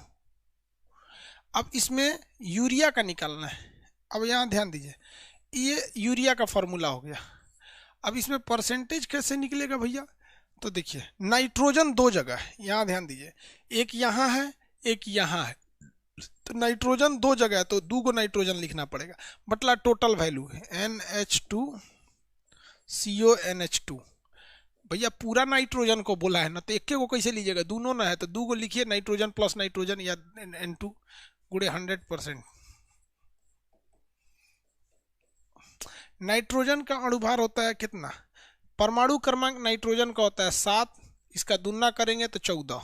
A: अब इसमें यूरिया का निकालना है। अब यहाँ ध्यान दीजिए, ये यूरिया का फॉर्मूला हो गया। अब इसमें परसेंटेज कैसे निकलेगा भैया? तो देखिए, नाइट्रोजन दो जगह है, यहाँ ध्यान दीजिए, एक यहाँ है एक यहाँ है, तो नाइट्रोजन दो जगह है, तो 2 गो नाइट्रोजन लिखना पड़ेगा। बटला टोटल वैल्यू है NH2CONH2। भैया पूरा नाइट्रोजन को बोला है ना, तो एक को कैसे लीजिएगा? दोनों ना है तो 2 गो लिखिए, नाइट्रोजन प्लस नाइट्रोजन या N2 गुड़े 100%। नाइट्रोजन का अणुभार होता है कितना? परमाणु क्रमांक नाइट्रोजन का होता है 7, इसका दुना करेंगे तो 14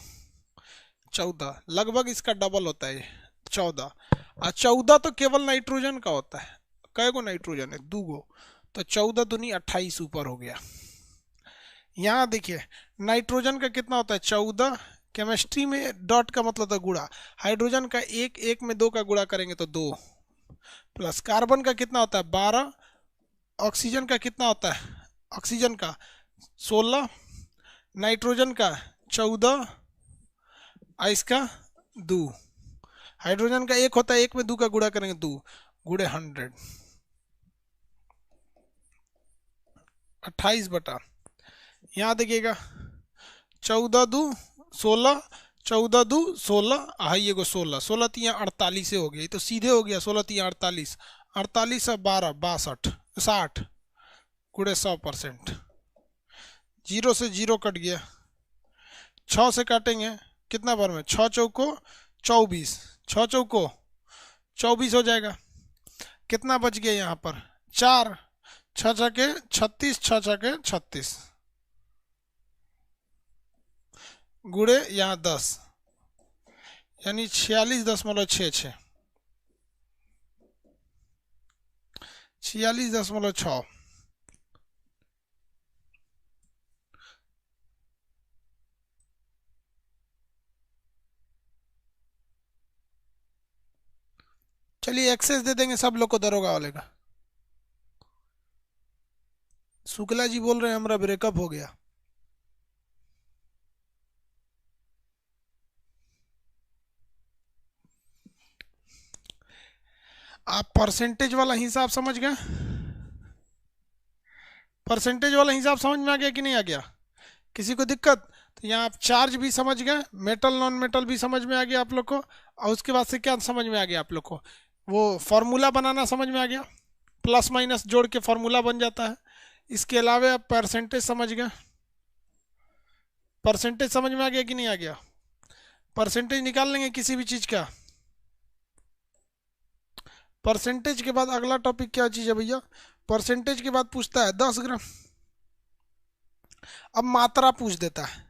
A: लगभग इसका डबल होता है 14। और 14 तो केवल नाइट्रोजन का होता है। कै गो नाइट्रोजन है? 2 गो, तो 14 दूनी 28 ऊपर हो गया। यहाँ देखिए नाइट्रोजन का कितना होता है? 14। केमिस्ट्री में डॉट का मतलब था गुणा, हाइड्रोजन का 1 में 2 का गुणा करेंगे तो 2, प्लस कार्बन का कितना होता है? 12। ऑक्सीजन का कितना होता है? ऑक्सीजन का 16, नाइट्रोजन का 14, और इसका 2। हाइड्रोजन का 1 होता है, 1 में 2 का गुणा करेंगे 2 गुड़े 100, 28 बटा, यहाँ देखिएगा 14 2 16, 14 2 16, हाई एगो 16, 16 तिया 48 से हो गया, तो सीधे हो गया 16 तिया 48, 48 और 12 62 60 गुड़े 100%। 0 से 0 कट गया, 6 से काटेंगे कितना बार में? 6 चौको 24, 6 चौको 24 हो जाएगा। कितना बच गया यहाँ पर? 4, 6 छके 36, 6 छके 36 गुड़े यहाँ 10, यानी 46.66, 46.6। चलिए एक्सेस दे देंगे सब लोग को दरोगा वाले का। शुक्ला जी बोल रहे हैं हमारा ब्रेकअप हो गया। आप परसेंटेज वाला हिसाब समझ गए? परसेंटेज वाला हिसाब समझ में आ गया कि नहीं आ गया? किसी को दिक्कत? तो यहाँ आप चार्ज भी समझ गए, मेटल नॉन मेटल भी समझ में आ गया आप लोग को, और उसके बाद से क्या समझ में आ गया आप लोग को? वो फॉर्मूला बनाना समझ में आ गया, प्लस माइनस जोड़ के फॉर्मूला बन जाता है। इसके अलावा आप परसेंटेज समझ गए। परसेंटेज समझ में आ गया कि नहीं आ गया? परसेंटेज निकाल लेंगे किसी भी चीज़ का। परसेंटेज के बाद अगला टॉपिक क्या चीज़ है भैया? परसेंटेज के बाद पूछता है 10 ग्राम। अब मात्रा पूछ देता है।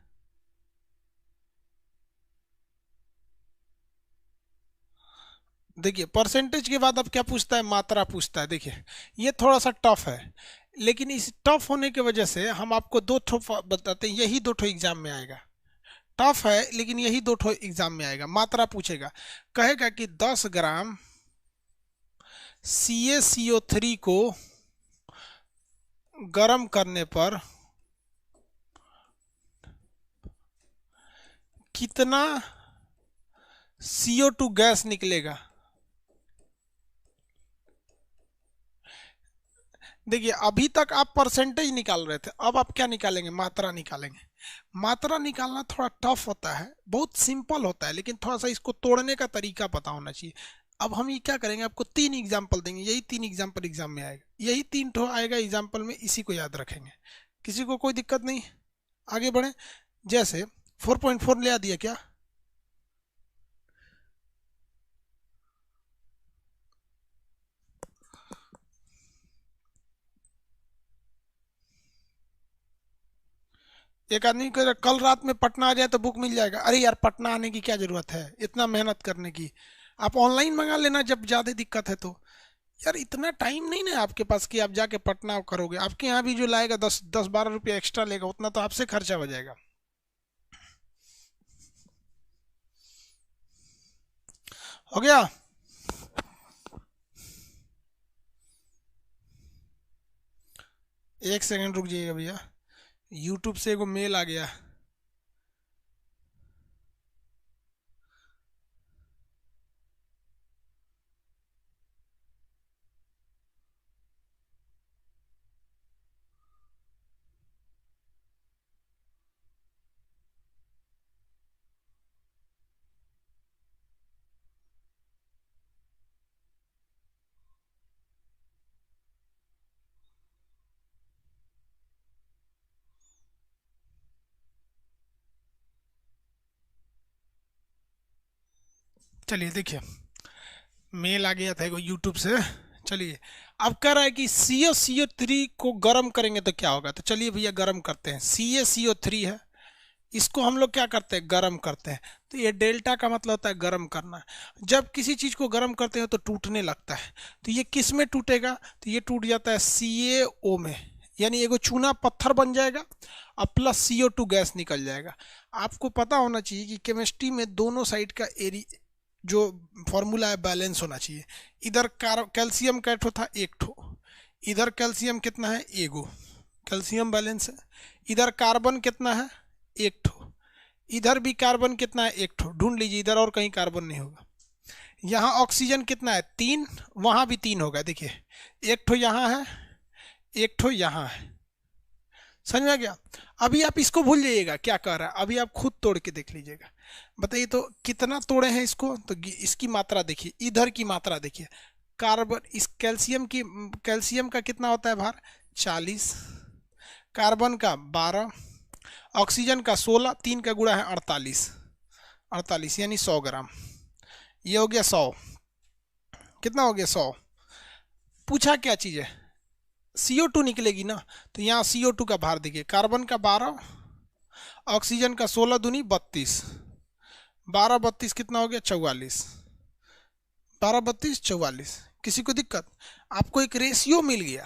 A: देखिए परसेंटेज के बाद अब क्या पूछता है? मात्रा पूछता है। देखिए ये थोड़ा सा टफ है, लेकिन इस टफ होने की वजह से हम आपको 2 ठो बताते हैं, यही 2 ठो एग्जाम में आएगा। टफ है लेकिन यही 2 ठो एग्जाम में आएगा। मात्रा पूछेगा, कहेगा कि 10 ग्राम CaCO3 को गर्म करने पर कितना CO2 गैस निकलेगा। देखिए अभी तक आप परसेंटेज निकाल रहे थे, अब आप क्या निकालेंगे, मात्रा निकालेंगे। मात्रा निकालना थोड़ा टफ होता है, बहुत सिंपल होता है, लेकिन थोड़ा सा इसको तोड़ने का तरीका पता होना चाहिए। अब हम ये क्या करेंगे, आपको 3 एग्जाम्पल देंगे, यही 3 एग्जाम्पल एग्जाम में आएगा, यही 3 ठो आएगा एग्जाम्पल में, इसी को याद रखेंगे। किसी को कोई दिक्कत नहीं, आगे बढ़े। जैसे 4.4 ले आ दिया क्या, एक आदमी को कल रात में पटना आ जाए तो बुक मिल जाएगा। अरे यार पटना आने की क्या जरूरत है, इतना मेहनत करने की, आप ऑनलाइन मंगा लेना जब ज्यादा दिक्कत है तो। यार इतना टाइम नहीं ना आपके पास कि आप जाके पटना करोगे, आपके यहाँ भी जो लाएगा 10-12 रुपया एक्स्ट्रा लेगा, उतना तो आपसे खर्चा हो जाएगा। हो गया। एक सेकंड रुक जाइएगा भैया, यूट्यूब से एगो मेल आ गया। चलिए देखिए, मेल आ गया था एगो यूट्यूब से। चलिए, अब कह रहा है कि CO3 को गर्म करेंगे तो क्या होगा, तो चलिए भैया गर्म करते हैं। CO3 है, इसको हम लोग क्या करते हैं, गर्म करते हैं। तो ये डेल्टा का मतलब होता है गर्म करना। जब किसी चीज को गर्म करते हैं तो टूटने लगता है, तो ये किस में टूटेगा, तो ये टूट जाता है CaO में, यानी एगो चूना पत्थर बन जाएगा और प्लस CO2 गैस निकल जाएगा। आपको पता होना चाहिए कि केमिस्ट्री में दोनों साइड का एरी जो फॉर्मूला है बैलेंस होना चाहिए। इधर कैल्शियम का ठो था एक ठो, इधर कैल्शियम कितना है, एगो, कैल्शियम बैलेंस है। इधर कार्बन कितना है, एक ठो, इधर भी कार्बन कितना है, एक ठो, ढूंढ लीजिए इधर और कहीं कार्बन नहीं होगा। यहाँ ऑक्सीजन कितना है, 3, वहां भी 3 होगा, देखिए एक ठो यहाँ है, एक ठो यहाँ है। समझ में आ गया। अभी आप इसको भूल जाइएगा क्या कह रहा है, अभी आप खुद तोड़ के देख लीजिएगा। बताइए तो कितना तोड़े हैं इसको, तो इसकी मात्रा देखिए, इधर की मात्रा देखिए। कार्बन, इस कैल्शियम की, कैल्शियम का कितना होता है भार, 40, कार्बन का 12, ऑक्सीजन का 16, 3 का गुणा है 48, 48 यानी 100 ग्राम। ये हो गया 100, कितना हो गया 100। पूछा क्या चीज़ है, CO2 निकलेगी ना, तो यहाँ CO2 का भार देखिए, कार्बन का 12, ऑक्सीजन का 16 दूनी 32, 12 32 कितना हो गया 44, 12 32 44। किसी को दिक्कत, आपको एक रेशियो मिल गया।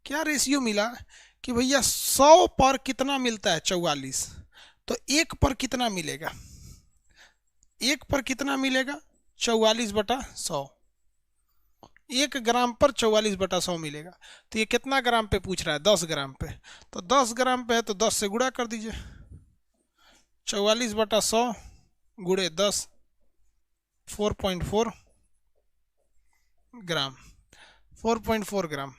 A: क्या रेशियो मिला कि भैया 100 पर कितना मिलता है, 44, तो 1 पर कितना मिलेगा, 1 पर कितना मिलेगा, 44/100, 1 ग्राम पर 44/100 मिलेगा। तो ये कितना ग्राम पे पूछ रहा है, 10 ग्राम पे, तो 10 ग्राम पे है तो 10 से गुणा कर दीजिए, 44/100 गुणे 10, 4.4 ग्राम, 4.4 ग्राम।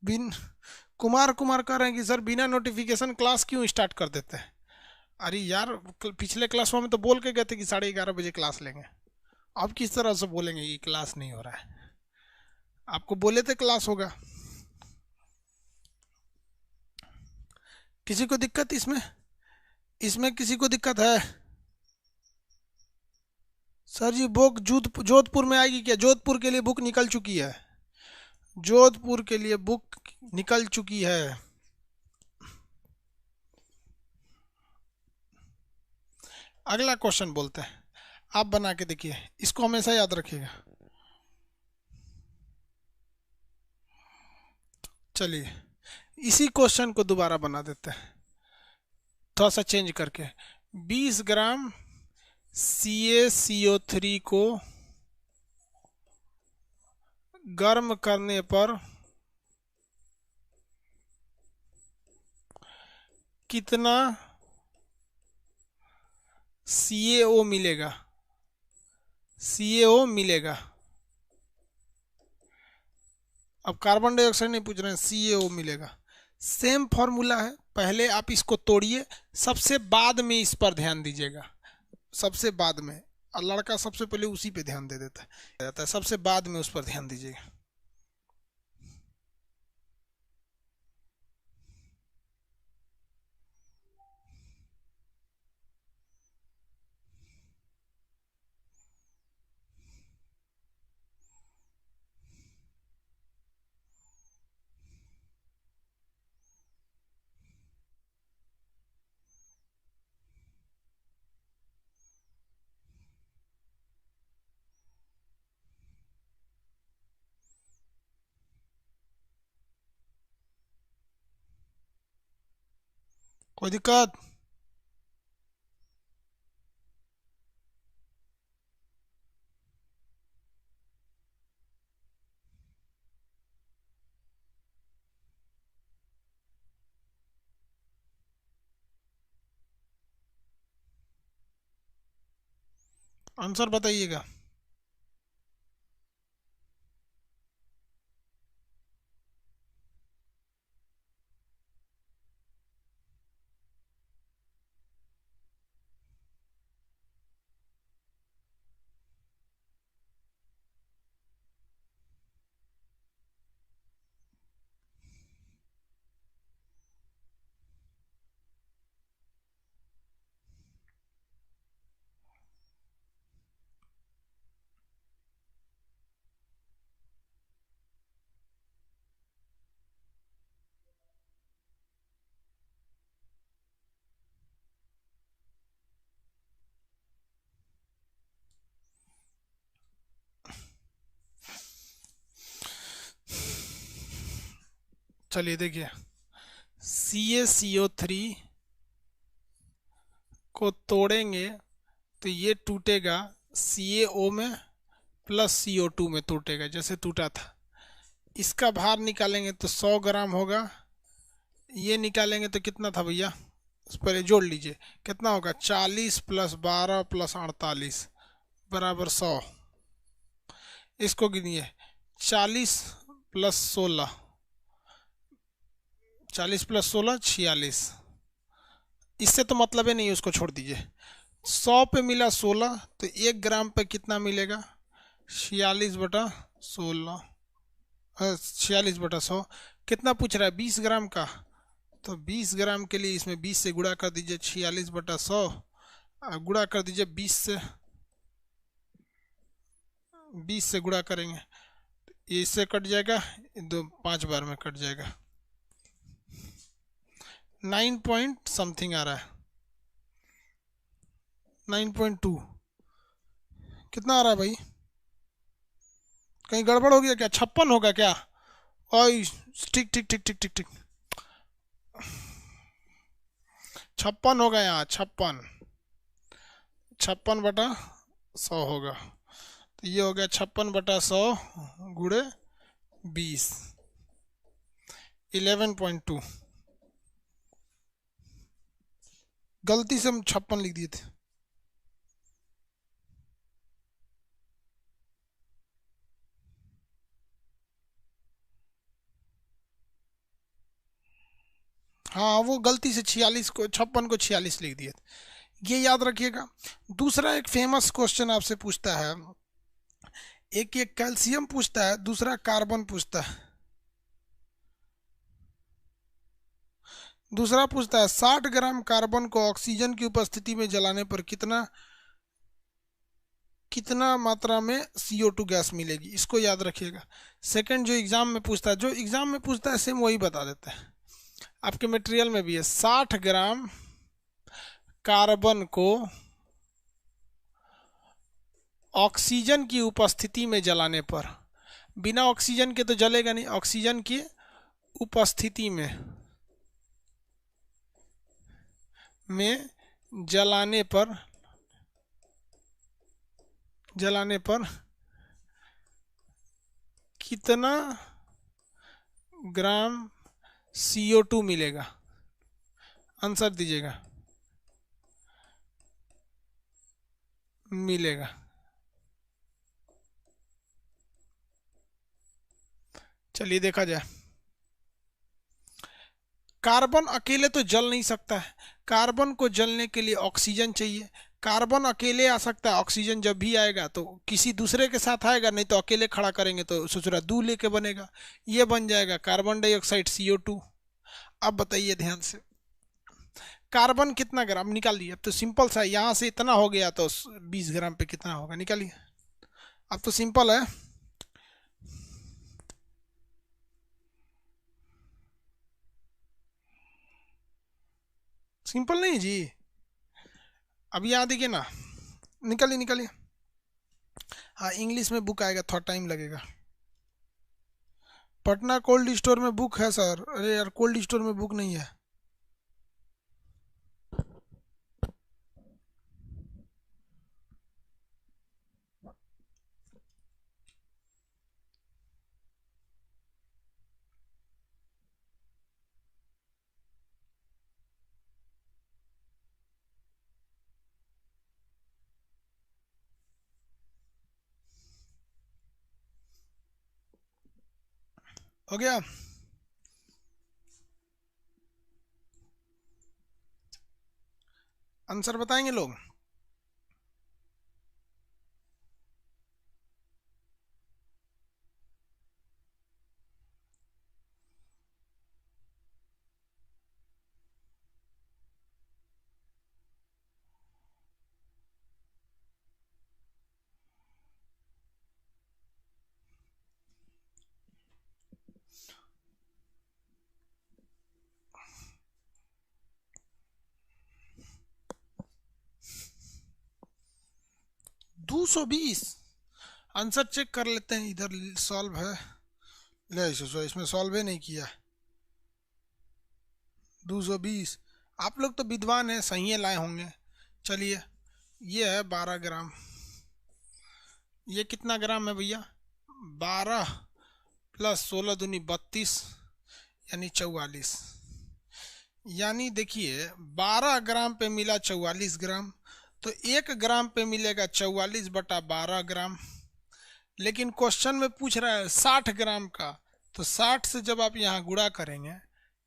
A: बिन कुमार कुमार कह रहे हैं कि सर बिना नोटिफिकेशन क्लास क्यों स्टार्ट कर देते हैं। अरे यार पिछले क्लास में तो बोल के गए थे कि 11:30 बजे क्लास लेंगे, अब किस तरह से बोलेंगे कि क्लास नहीं हो रहा है, आपको बोले थे क्लास होगा। किसी को दिक्कत इसमें, इसमें किसी को दिक्कत है। सर जी बुक जोधपुर में आएगी क्या, जोधपुर के लिए बुक निकल चुकी है, जोधपुर के लिए बुक निकल चुकी है। अगला क्वेश्चन बोलते हैं, आप बना के देखिए, इसको हमेशा याद रखिएगा। चलिए इसी क्वेश्चन को दोबारा बना देते हैं, थोड़ा सा चेंज करके। 20 ग्राम CaCO3 को गर्म करने पर कितना CaO मिलेगा, CaO मिलेगा। अब कार्बन डाइऑक्साइड नहीं पूछ रहे हैं, CaO मिलेगा। सेम फॉर्मूला है, पहले आप इसको तोड़िए, सबसे बाद में इस पर ध्यान दीजिएगा, सबसे बाद में। और लड़का सबसे पहले उसी पे ध्यान दे देता है, सबसे बाद में उस पर ध्यान दीजिएगा। कोई दिक्कत? आंसर बताइएगा। चलिए देखिए, CaCO3 को तोड़ेंगे तो ये टूटेगा CaO में प्लस CO2 में टूटेगा, जैसे टूटा था। इसका भार निकालेंगे तो 100 ग्राम होगा। ये निकालेंगे तो कितना था भैया, उस पर जोड़ लीजिए, कितना होगा, 40 प्लस 12 प्लस 48 बराबर 100। इसको गिनिए, 40 प्लस 16, 40 प्लस 16 46। इससे तो मतलब ही नहीं, उसको छोड़ दीजिए। 100 पे मिला 16, तो 1 ग्राम पे कितना मिलेगा, 46/16, 46/100। कितना पूछ रहा है, 20 ग्राम का, तो 20 ग्राम के लिए इसमें 20 से गुणा कर दीजिए, 46/100, गुणा कर दीजिए 20 से, 20 से गुणा करेंगे, इससे कट जाएगा, दो 5 बार में कट जाएगा, 9 पॉइंट समथिंग आ रहा है, 9.2। कितना आ रहा है भाई, कहीं गड़बड़ हो गया क्या, 56 होगा क्या? ओए, ठीक ठीक ठीक ठीक ठीक ठीक, 56 होगा यहाँ, 56, 56/100 होगा। तो ये हो गया 56/100 गुणे 20, 11.2। गलती से हम 56 लिख दिए थे। हाँ, वो गलती से 46 को 56 को 46 लिख दिए थे, ये याद रखिएगा। दूसरा एक फेमस क्वेश्चन आपसे पूछता है, एक एक कैल्शियम पूछता है, दूसरा कार्बन पूछता है। दूसरा पूछता है 60 ग्राम कार्बन को ऑक्सीजन की उपस्थिति में जलाने पर कितना कितना मात्रा में CO2 गैस मिलेगी, इसको याद रखिएगा। सेकंड जो एग्जाम में पूछता है, जो एग्जाम में पूछता है सेम वही बता देता है। आपके मटेरियल में भी है, 60 ग्राम कार्बन को ऑक्सीजन की उपस्थिति में जलाने पर, बिना ऑक्सीजन के तो जलेगा नहीं, ऑक्सीजन की उपस्थिति में जलाने पर कितना ग्राम CO2 मिलेगा। आंसर दीजिएगा, मिलेगा। चलिए देखा जाए। कार्बन अकेले तो जल नहीं सकता है, कार्बन को जलने के लिए ऑक्सीजन चाहिए। कार्बन अकेले आ सकता है, ऑक्सीजन जब भी आएगा तो किसी दूसरे के साथ आएगा, नहीं तो अकेले खड़ा करेंगे तो सोच दू लेके बनेगा, ये बन जाएगा कार्बन डाइऑक्साइड CO2। अब बताइए ध्यान से, कार्बन कितना ग्राम निकालिए। अब तो सिंपल सा है, यहाँ से इतना हो गया तो 20 ग्राम पे कितना होगा निकालिए। अब तो सिंपल है। सिंपल नहीं जी, अब यहाँ देखिए ना, निकालिए निकालिए। हाँ इंग्लिश में बुक आएगा, थोड़ा टाइम लगेगा। पटना कोल्ड स्टोर में बुक है सर। अरे यार कोल्ड स्टोर में बुक नहीं है। हो गया। आंसर बताएंगे लोग। दो 220। आंसर चेक कर लेते हैं, इधर सॉल्व है। ले इसमें सॉल्व ही नहीं किया। 220। आप लोग तो विद्वान हैं, सही लाए होंगे। चलिए, ये है 12 ग्राम। ये कितना ग्राम है भैया? 12 प्लस 16 दूनी 32, यानी 44। यानी देखिए 12 ग्राम पे मिला 44 ग्राम, तो 1 ग्राम पे मिलेगा 44/12 ग्राम। लेकिन क्वेश्चन में पूछ रहा है 60 ग्राम का, तो 60 से जब आप यहाँ गुणा करेंगे,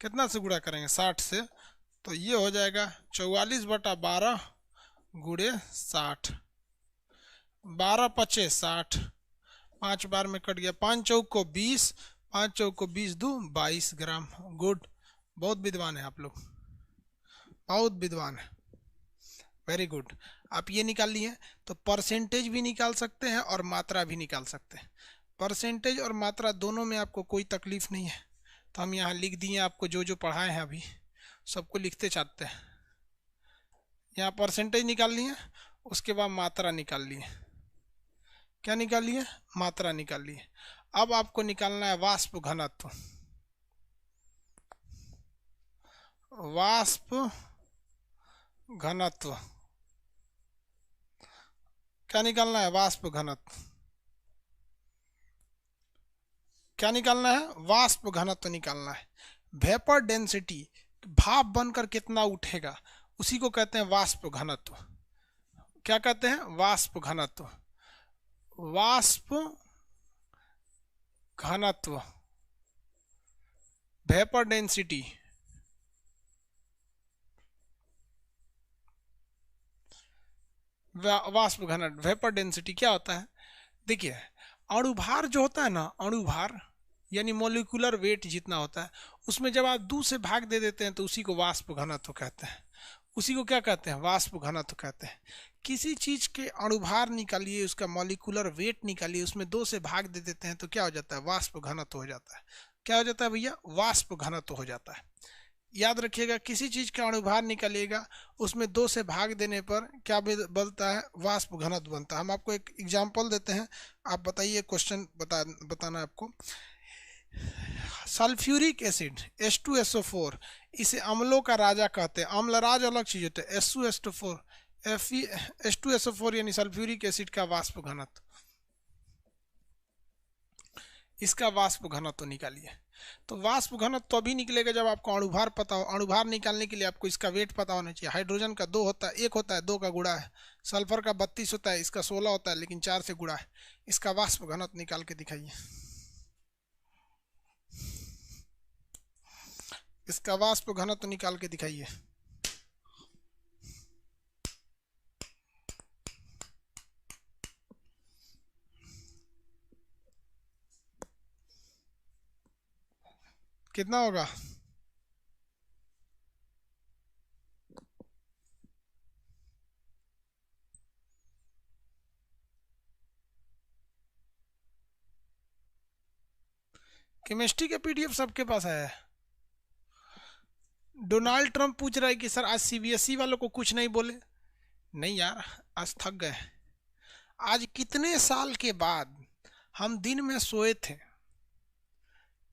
A: कितना से गुणा करेंगे 60 से, तो ये हो जाएगा 44/12 गुणे 60। 12 पचे 60, 5 बार में कट गया, 5 चौक को 20, 5 चौक को 20 दू 22 ग्राम। गुड, बहुत विद्वान है आप लोग, बहुत विद्वान है, वेरी गुड। आप ये निकाल लिए तो परसेंटेज भी निकाल सकते हैं और मात्रा भी निकाल सकते हैं। परसेंटेज और मात्रा दोनों में आपको कोई तकलीफ नहीं है, तो हम यहाँ लिख दिए आपको, जो जो पढ़ाए हैं अभी सबको लिखते चाहते हैं। यहाँ परसेंटेज निकाल लिए, उसके बाद मात्रा निकाल लिए। क्या निकाल लिए? मात्रा निकाल लिए। अब आपको निकालना है वाष्प घनत्व। वाष्प घनत्व क्या निकालना है? वाष्प घनत्व। क्या निकालना है? वाष्प घनत्व निकालना है। वेपर डेंसिटी, भाप बनकर कितना उठेगा, उसी को कहते हैं वाष्प घनत्व। क्या कहते हैं? वाष्प घनत्व। वाष्प घनत्व, वेपर डेंसिटी। वाष्प घनत्व, वेपर डेंसिटी क्या होता है? देखिए, अणुभार जो होता है ना, अणुभार यानी मोलिकुलर वेट जितना होता है, उसमें जब आप 2 से भाग दे देते हैं तो उसी को वाष्प घनत्व कहते हैं। उसी को क्या कहते हैं? वाष्प घनत्व कहते हैं। किसी चीज के अणुभार निकालिए, उसका मॉलिक्यूलर वेट निकालिए, उसमें 2 से भाग दे देते हैं तो क्या हो जाता है? वाष्प घनत्व हो जाता है। क्या हो जाता है भैया? वाष्प घनत्व हो जाता है। याद रखिएगा, किसी चीज का अणुभार निकालिएगा, उसमें 2 से भाग देने पर क्या बनता है? वाष्प घनत्व बनता है। हम आपको एक एग्जाम्पल देते हैं, आप बताइए, क्वेश्चन बताना है आपको। सल्फ्यूरिक एसिड H2SO4, इसे अम्लों का राजा कहते हैं। अम्लराज अलग चीज होता है। H2SO4 H2SO4 यानी सल्फ्यूरिक एसिड का वाष्प घनत्व। इसका वाष्प घनत्व निकालिए। तो वाष्प घनत्व तो अभी निकलेगा जब आपको अणुभार पता हो। अणुभार निकालने के लिए आपको इसका वेट पता होना चाहिए। हाइड्रोजन का 2 होता है, 1 होता है, 2 का गुणा है। सल्फर का 32 होता है, इसका 16 होता है, लेकिन 4 से गुणा है। इसका वाष्प घनत्व निकाल के दिखाइए। इसका वाष्प घनत्व निकाल के दिखाइए। कितना होगा? केमिस्ट्री का पीडीएफ सबके पास है। डोनाल्ड ट्रंप पूछ रहा है कि सर आज सीबीएसई वालों को कुछ नहीं बोले। नहीं यार, आज थक गए। आज कितने साल के बाद हम दिन में सोए थे।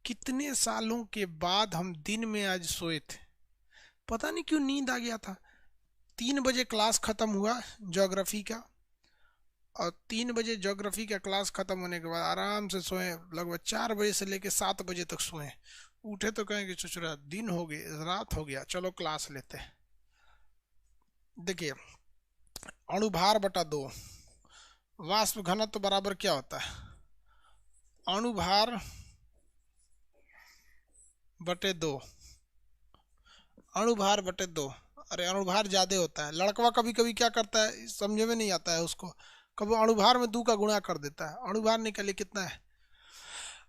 A: कितने सालों के बाद हम दिन में आज सोए थे। पता नहीं क्यों नींद आ गया था। 3 बजे क्लास खत्म हुआ ज्योग्राफी का, और 3 बजे ज्योग्राफी का क्लास खत्म होने के बाद आराम से सोए। लगभग 4 बजे से लेकर 7 बजे तक सोए। उठे तो कहेंगे चुचुरा दिन हो गए, रात हो गया, चलो क्लास लेते हैं। देखिए, अणुभार बटा 2 वाष्प घनत्व बराबर क्या होता है? अणुभार बटे 2। अणुभार बटे 2। अरे अणुभार ज्यादा होता है। लड़कवा कभी कभी क्या करता है, समझे में नहीं आता है उसको, कभी अणुभार में 2 का गुणा कर देता है। अणुभार निकालिए कितना है।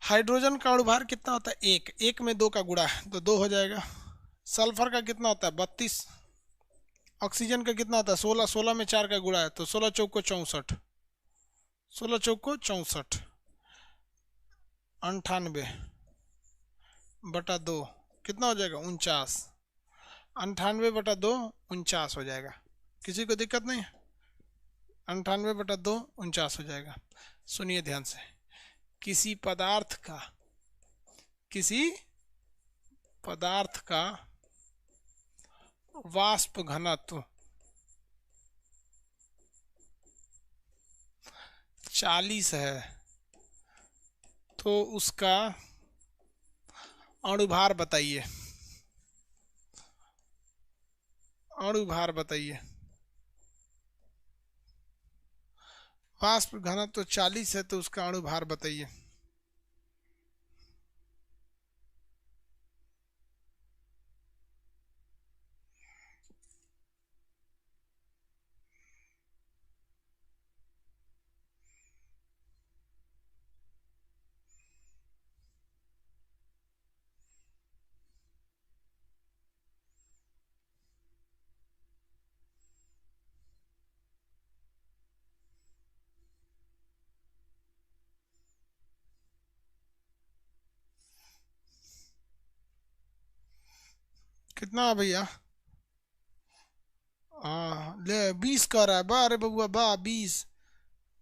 A: हाइड्रोजन का अणुभार कितना होता है? 1। 1 में 2 का गुणा है तो 2 हो जाएगा। सल्फर का कितना होता है? 32। ऑक्सीजन का कितना होता है? 16। 16 में 4 का गुणा है तो 16 चौको 64। 16 चौको 64। 98 बटा 2 कितना हो जाएगा? 49। 98 बटा 2 49 हो जाएगा। किसी को दिक्कत नहीं? 98 बटा 2 49 हो जाएगा। सुनिए ध्यान से। किसी पदार्थ का वाष्प घनत्व 40 है तो उसका अणुभार बताइए। अणुभार बताइए। वाष्प घनत्व 40 है तो उसका अणुभार बताइए। कितना है भैया? हाँ ले 20 कह रहा है। वाह अरे बबुआ वाह 20।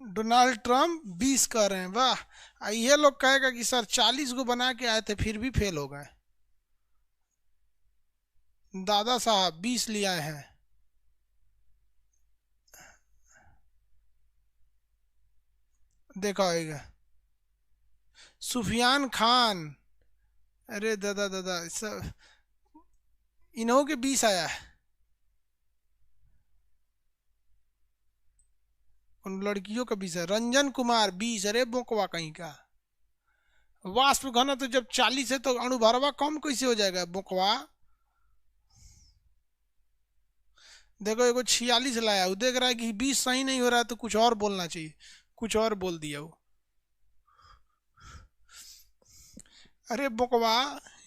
A: डोनाल्ड ट्रम्प 20 कह रहे हैं। वाह। ये लोग कहेगा कि सर 40 को बना के आए थे फिर भी फेल हो गए। दादा साहब 20 ले आए हैं। देखा होगा। सुफियान खान। अरे दादा दादा सब इन्हों के 20 आया है। उन लड़कियों का 20 है। रंजन कुमार 20। अरे बोकवा कहीं का। वाष्प घनत्व तो जब 40 है तो अणुभारवा कम कैसे हो जाएगा बोकवा। देखो एगो 46 लाया, वो देख रहा है कि 20 सही नहीं हो रहा है तो कुछ और बोलना चाहिए, कुछ और बोल दिया वो। अरे बोकवा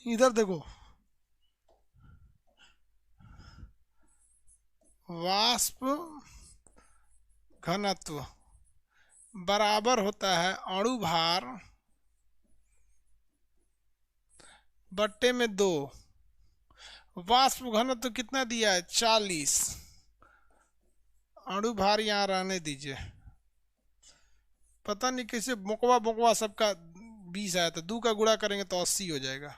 A: इधर देखो। वाष्प घनत्व बराबर होता है अणुभार बट्टे में 2। वाष्प घनत्व कितना दिया है? 40। अणुभार यहाँ रहने दीजिए। पता नहीं कैसे बोकवा बोकवा सबका 20 आया था। 2 का गुणा करेंगे तो 80 हो जाएगा।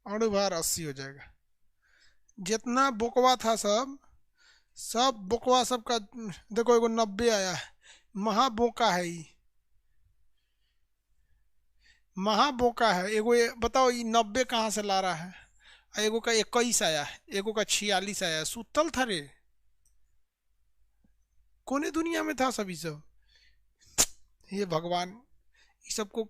A: अणुभार 80 हो जाएगा। जितना बोकवा था सब सब बोकवा सबका। देखो एगो 90 आया है, महा बोका है ये, महा बोका है एगो। ये बताओ ये 90 कहाँ से ला रहा है। आ एगो का 21 आया है, एगो का 46 आया है, सुतल था रे। कोने दुनिया में था सभी सब। हे भगवान, ये सबको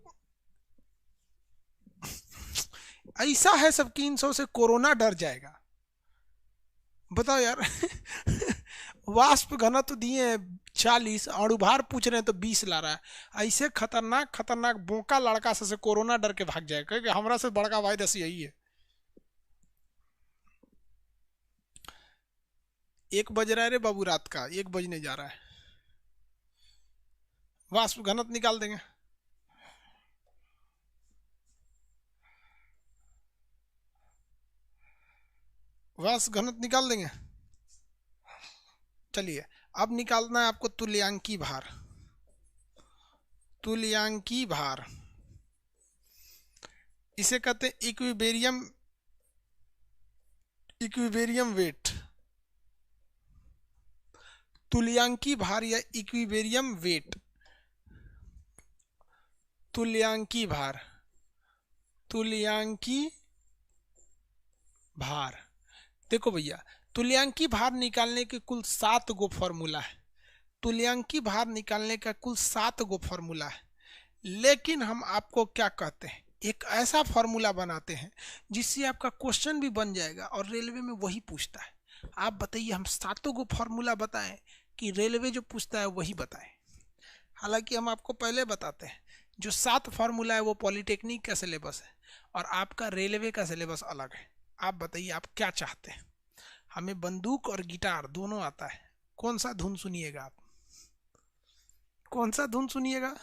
A: ऐसा है सब कि इन सौ से कोरोना डर जाएगा। बताओ यार। वाष्प घनत्व दिए हैं 40, अणुभार पूछ रहे हैं तो 20 ला रहा है। ऐसे खतरनाक खतरनाक बोका लड़का से कोरोना डर के भाग जाएगा, क्योंकि हमारा से बड़का वायरस यही है। 1 बज रहा है रे बाबू, रात का 1 बजने जा रहा है। वाष्प घनत्व निकाल देंगे। वाष्प घनत्व निकाल देंगे। चलिए, अब निकालना है आपको तुल्यांकी भार। तुल्यांकी भार इसे कहते हैं इक्विबेरियम, इक्विबेरियम वेट। तुल्यांकी भार या इक्विबेरियम वेट। तुल्यांकी भार, तुल्यांकी भार। देखो भैया, तुल्यांकी भार निकालने के कुल 7 गो फॉर्मूला है। तुल्यांकी भार निकालने का कुल 7 गो फॉर्मूला है। लेकिन हम आपको क्या कहते हैं, एक ऐसा फॉर्मूला बनाते हैं जिससे आपका क्वेश्चन भी बन जाएगा और रेलवे में वही पूछता है। आप बताइए हम 7 गो फॉर्मूला बताएं कि रेलवे जो पूछता है वही बताएं। हालांकि हम आपको पहले बताते हैं, जो 7 फार्मूला है वो पॉलिटेक्निक का सिलेबस है और आपका रेलवे का सिलेबस अलग है। आप बताइए आप क्या चाहते हैं। हमें बंदूक और गिटार दोनों आता है। कौन सा धुन सुनिएगा आप, कौन सा धुन सुनिएगा।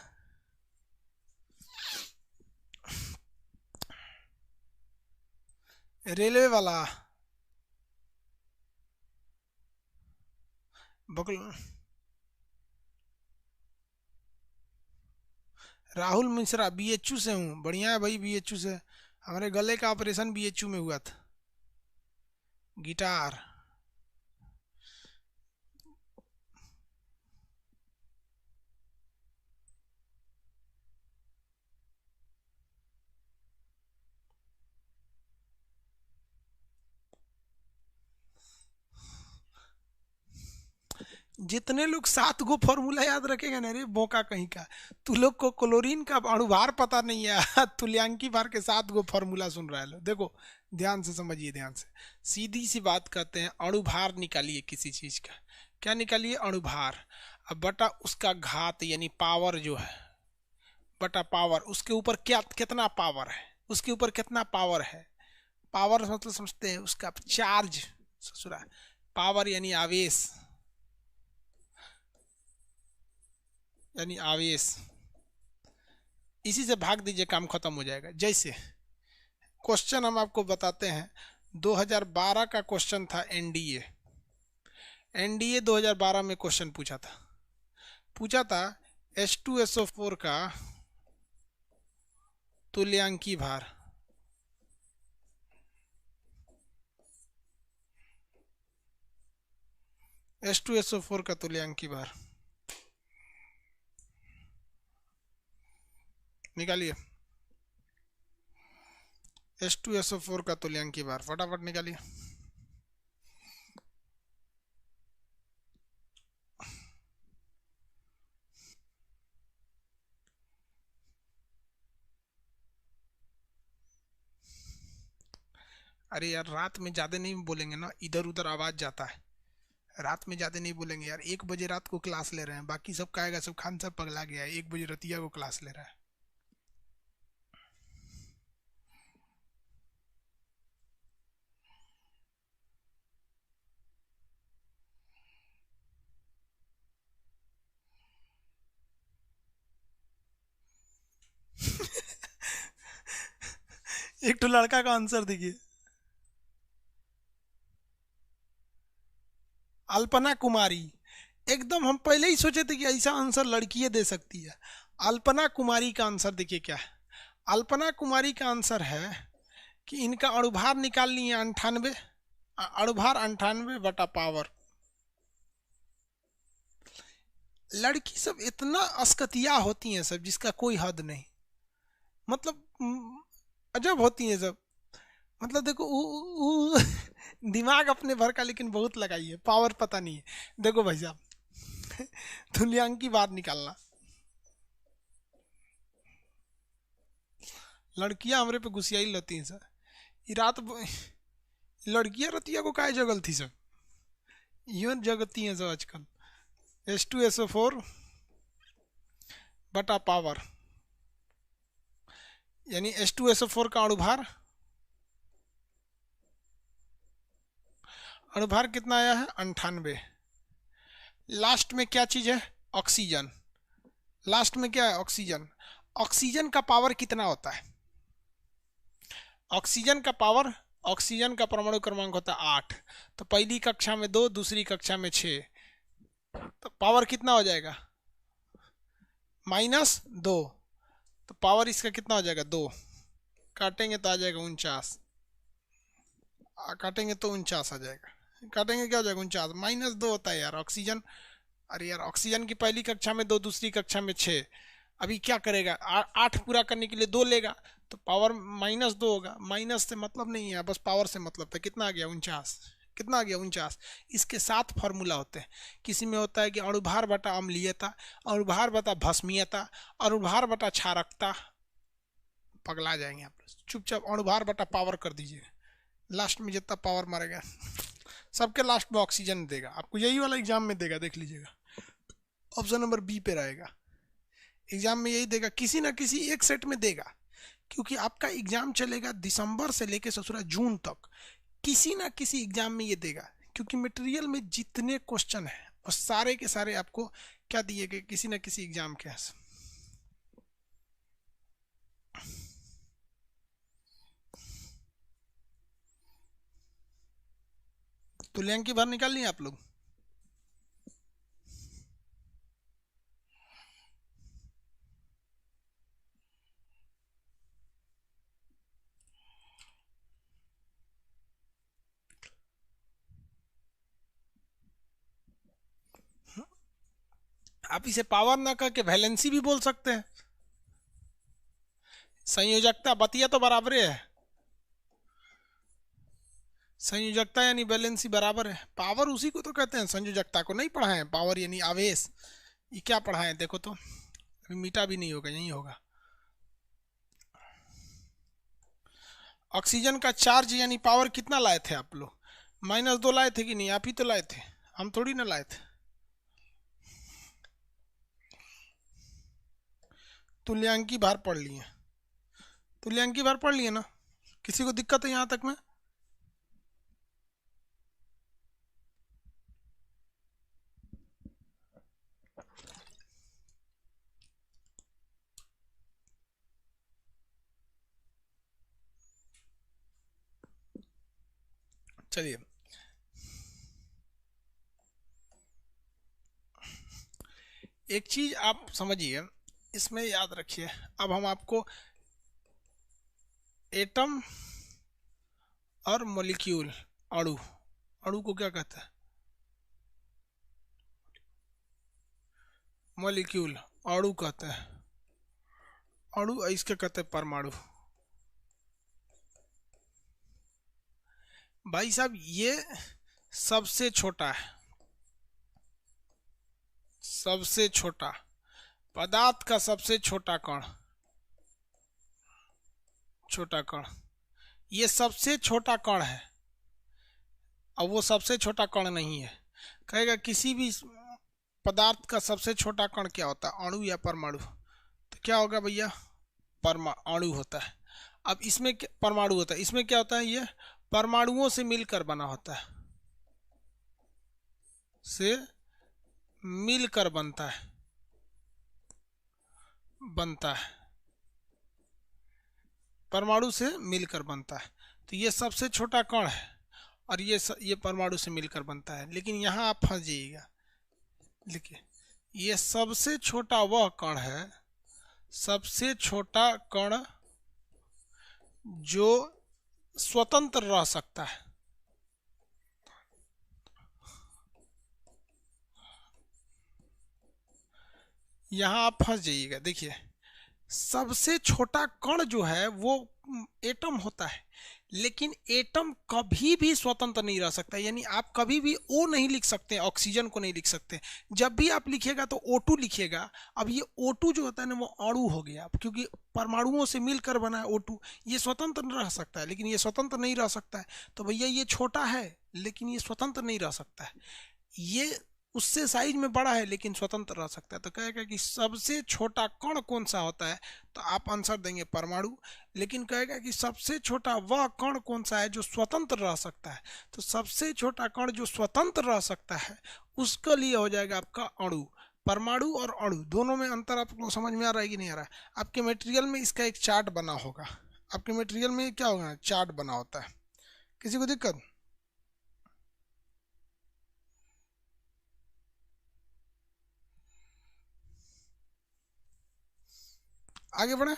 A: रेलवे वाला बगल। राहुल मिश्रा, बीएचयू से हूँ। बढ़िया है भाई, बीएचयू से। हमारे गले का ऑपरेशन बीएचयू में हुआ था। गिटार। जितने लोग 7 गो फॉर्मूला याद रखेगा ना रे बोका कहीं का, तू लोग को क्लोरीन का अणुभार पता नहीं है। तुल्यांकी भार के 7 गो फॉर्मूला सुन रहा है लो। देखो ध्यान से समझिए, ध्यान से। सीधी सी बात कहते हैं, अणुभार निकालिए किसी चीज का। क्या निकालिए, अणुभार। अब बटा उसका घात यानी पावर जो है, बटा पावर, उसके ऊपर क्या कितना पावर है, उसके ऊपर कितना पावर है। पावर मतलब समझते हैं उसका चार्ज, ससुरा। पावर यानी आवेश, यानी आवेश। इसी से भाग दीजिए, काम खत्म हो जाएगा। जैसे क्वेश्चन हम आपको बताते हैं, 2012 का क्वेश्चन था एनडीए। एनडीए 2012 में क्वेश्चन पूछा था H2SO4 का तुल्यांकी भार। H2SO4 का तुल्यांकी भार निकालिए। H2SO4 का तुल्यांकी भार फटाफट निकालिए। अरे यार, रात में ज्यादा नहीं बोलेंगे ना, इधर उधर आवाज जाता है। रात में ज्यादा नहीं बोलेंगे यार। 1 बजे रात को क्लास ले रहे हैं, बाकी सब कहेगा सब खान सब पगला गया है, 1 बजे रतिया को क्लास ले रहा है। एक तो लड़का का आंसर देखिए, अल्पना कुमारी। एकदम हम पहले ही सोचे थे कि ऐसा आंसर लड़कियां दे सकती है। अल्पना कुमारी का आंसर देखिए क्या है। अल्पना कुमारी का आंसर है कि इनका अणुभार निकाल लिए 98, अणुभार 98 बटा पावर। लड़की सब इतना अस्कतिया होती हैं सब जिसका कोई हद नहीं। मतलब अजब होती हैं सब। मतलब देखो दिमाग अपने भर का लेकिन बहुत लगाई है, पावर पता नहीं है। देखो भाई साहब, तुल्यांक की बात निकालना, लड़कियां हमरे पे गुस्सियाई लती हैं सर। ये रात लड़कियां रतिया को काहे जगल थी सब, यूं जगती हैं सब आजकल। H2SO4 बटा पावर, यानी H2SO4 का अणुभार, अणुभार कितना आया है 98। लास्ट में क्या चीज है, ऑक्सीजन। लास्ट में क्या है, ऑक्सीजन। ऑक्सीजन का पावर कितना होता है, ऑक्सीजन का पावर, ऑक्सीजन का परमाणु क्रमांक होता है 8। तो पहली कक्षा में 2, दूसरी कक्षा में 6, तो पावर कितना हो जाएगा -2। तो पावर इसका कितना हो जाएगा 2, काटेंगे तो आ जाएगा 49, काटेंगे तो 49 आ जाएगा, काटेंगे क्या हो जाएगा 49, -2 होता है यार ऑक्सीजन। अरे यार ऑक्सीजन की पहली कक्षा में 2, दूसरी कक्षा में 6, अभी क्या करेगा 8 पूरा करने के लिए 2 लेगा, तो पावर -2 होगा। माइनस से मतलब नहीं है, बस पावर से मतलब था। कितना आ गया 49, कितना आ गया 49। इसके 7 फार्मूला होते हैं। किसी में होता है कि अणुभार बटा अम्लीयता, अणुभार बटा भस्मीयता, अणुभार बटा क्षारकता। पगला जाएंगे आप, चुपचाप अणुभार बटा पावर कर दीजिए, लास्ट में जितना पावर मारेगा सबके लास्ट में ऑक्सीजन देगा। आपको यही वाला एग्जाम में देगा, देख लीजिएगा, ऑप्शन नंबर बी पे रहेगा। एग्जाम में यही देगा, किसी ना किसी एक सेट में देगा, क्योंकि आपका एग्जाम चलेगा दिसंबर से लेके ससुरा जून तक। किसी ना किसी एग्जाम में ये देगा, क्योंकि मटेरियल में जितने क्वेश्चन है और सारे के सारे आपको क्या दिए गए, किसी ना किसी एग्जाम के। तुल्यांक की बाहर निकालनी है आप लोग। आप इसे पावर ना करके वैलेंसी भी बोल सकते हैं। संयोजकता बतिया तो बराबर है, संयोजकता यानी बैलेंसी बराबर है। पावर उसी को तो कहते हैं, संयोजकता को नहीं पढ़ा है। पावर यानी आवेश, ये क्या पढ़ा है देखो तो, अभी मीठा भी नहीं होगा, यही होगा। ऑक्सीजन का चार्ज यानी पावर कितना लाए थे आप लोग, -2 लाए थे कि नहीं, आप ही तो लाए थे, हम थोड़ी ना लाए थे। तुल्यांकी भार पढ़ लिए, तुल्यांकी भार पढ़ लिए ना, किसी को दिक्कत है यहाँ तक में। चलिए, एक चीज आप समझिए, इसमें याद रखिए। अब हम आपको एटम और मॉलिक्यूल, अणु, अणु को क्या कहते हैं, मॉलिक्यूल, अणु कहते हैं, अणु इसके कहते हैं परमाणु। भाई साहब ये सबसे छोटा है, सबसे छोटा पदार्थ का सबसे छोटा कण, छोटा कण, ये सबसे छोटा कण है। अब वो सबसे छोटा कण नहीं है, कहेगा किसी भी पदार्थ का सबसे छोटा कण क्या होता है, अणु या परमाणु। तो क्या होगा भैया, अणु होता है। अब इसमें परमाणु होता है, इसमें क्या होता है, ये परमाणुओं से मिलकर बना होता है, से मिलकर बनता है, बनता है, परमाणु से मिलकर बनता है। तो ये सबसे छोटा कण है, और ये परमाणु से मिलकर बनता है। लेकिन यहाँ आप फंस जाइएगा, देखिए ये सबसे छोटा वह कण है, सबसे छोटा कण जो स्वतंत्र रह सकता है, यहाँ आप फंस जाइएगा। देखिए, सबसे छोटा कण जो है वो एटम होता है, लेकिन एटम कभी भी स्वतंत्र नहीं रह सकता। यानी आप कभी भी ओ नहीं लिख सकते, ऑक्सीजन को नहीं लिख सकते। जब भी आप लिखिएगा तो O2 लिखिएगा। अब ये O2 जो होता है ना वो अणु हो गया, क्योंकि परमाणुओं से मिलकर बना है O2। ये स्वतंत्र रह सकता है, लेकिन ये स्वतंत्र नहीं रह सकता है। तो भैया ये छोटा है लेकिन ये स्वतंत्र नहीं रह सकता है। ये उससे साइज में बड़ा है लेकिन स्वतंत्र रह सकता है। तो कहेगा कि सबसे छोटा कण कौन सा होता है, तो आप आंसर देंगे परमाणु। लेकिन कहेगा कि सबसे छोटा वह कण कौन सा है जो स्वतंत्र रह सकता है, तो सबसे छोटा कण जो स्वतंत्र रह सकता है उसके लिए हो जाएगा आपका अणु। परमाणु और अणु दोनों में अंतर आपको समझ में आ रहा है कि नहीं आ रहा है? आपके मटेरियल में इसका एक चार्ट बना होगा। आपके मटेरियल में क्या होगा, चार्ट बना होता है। किसी को दिक्कत? आगे बढ़े।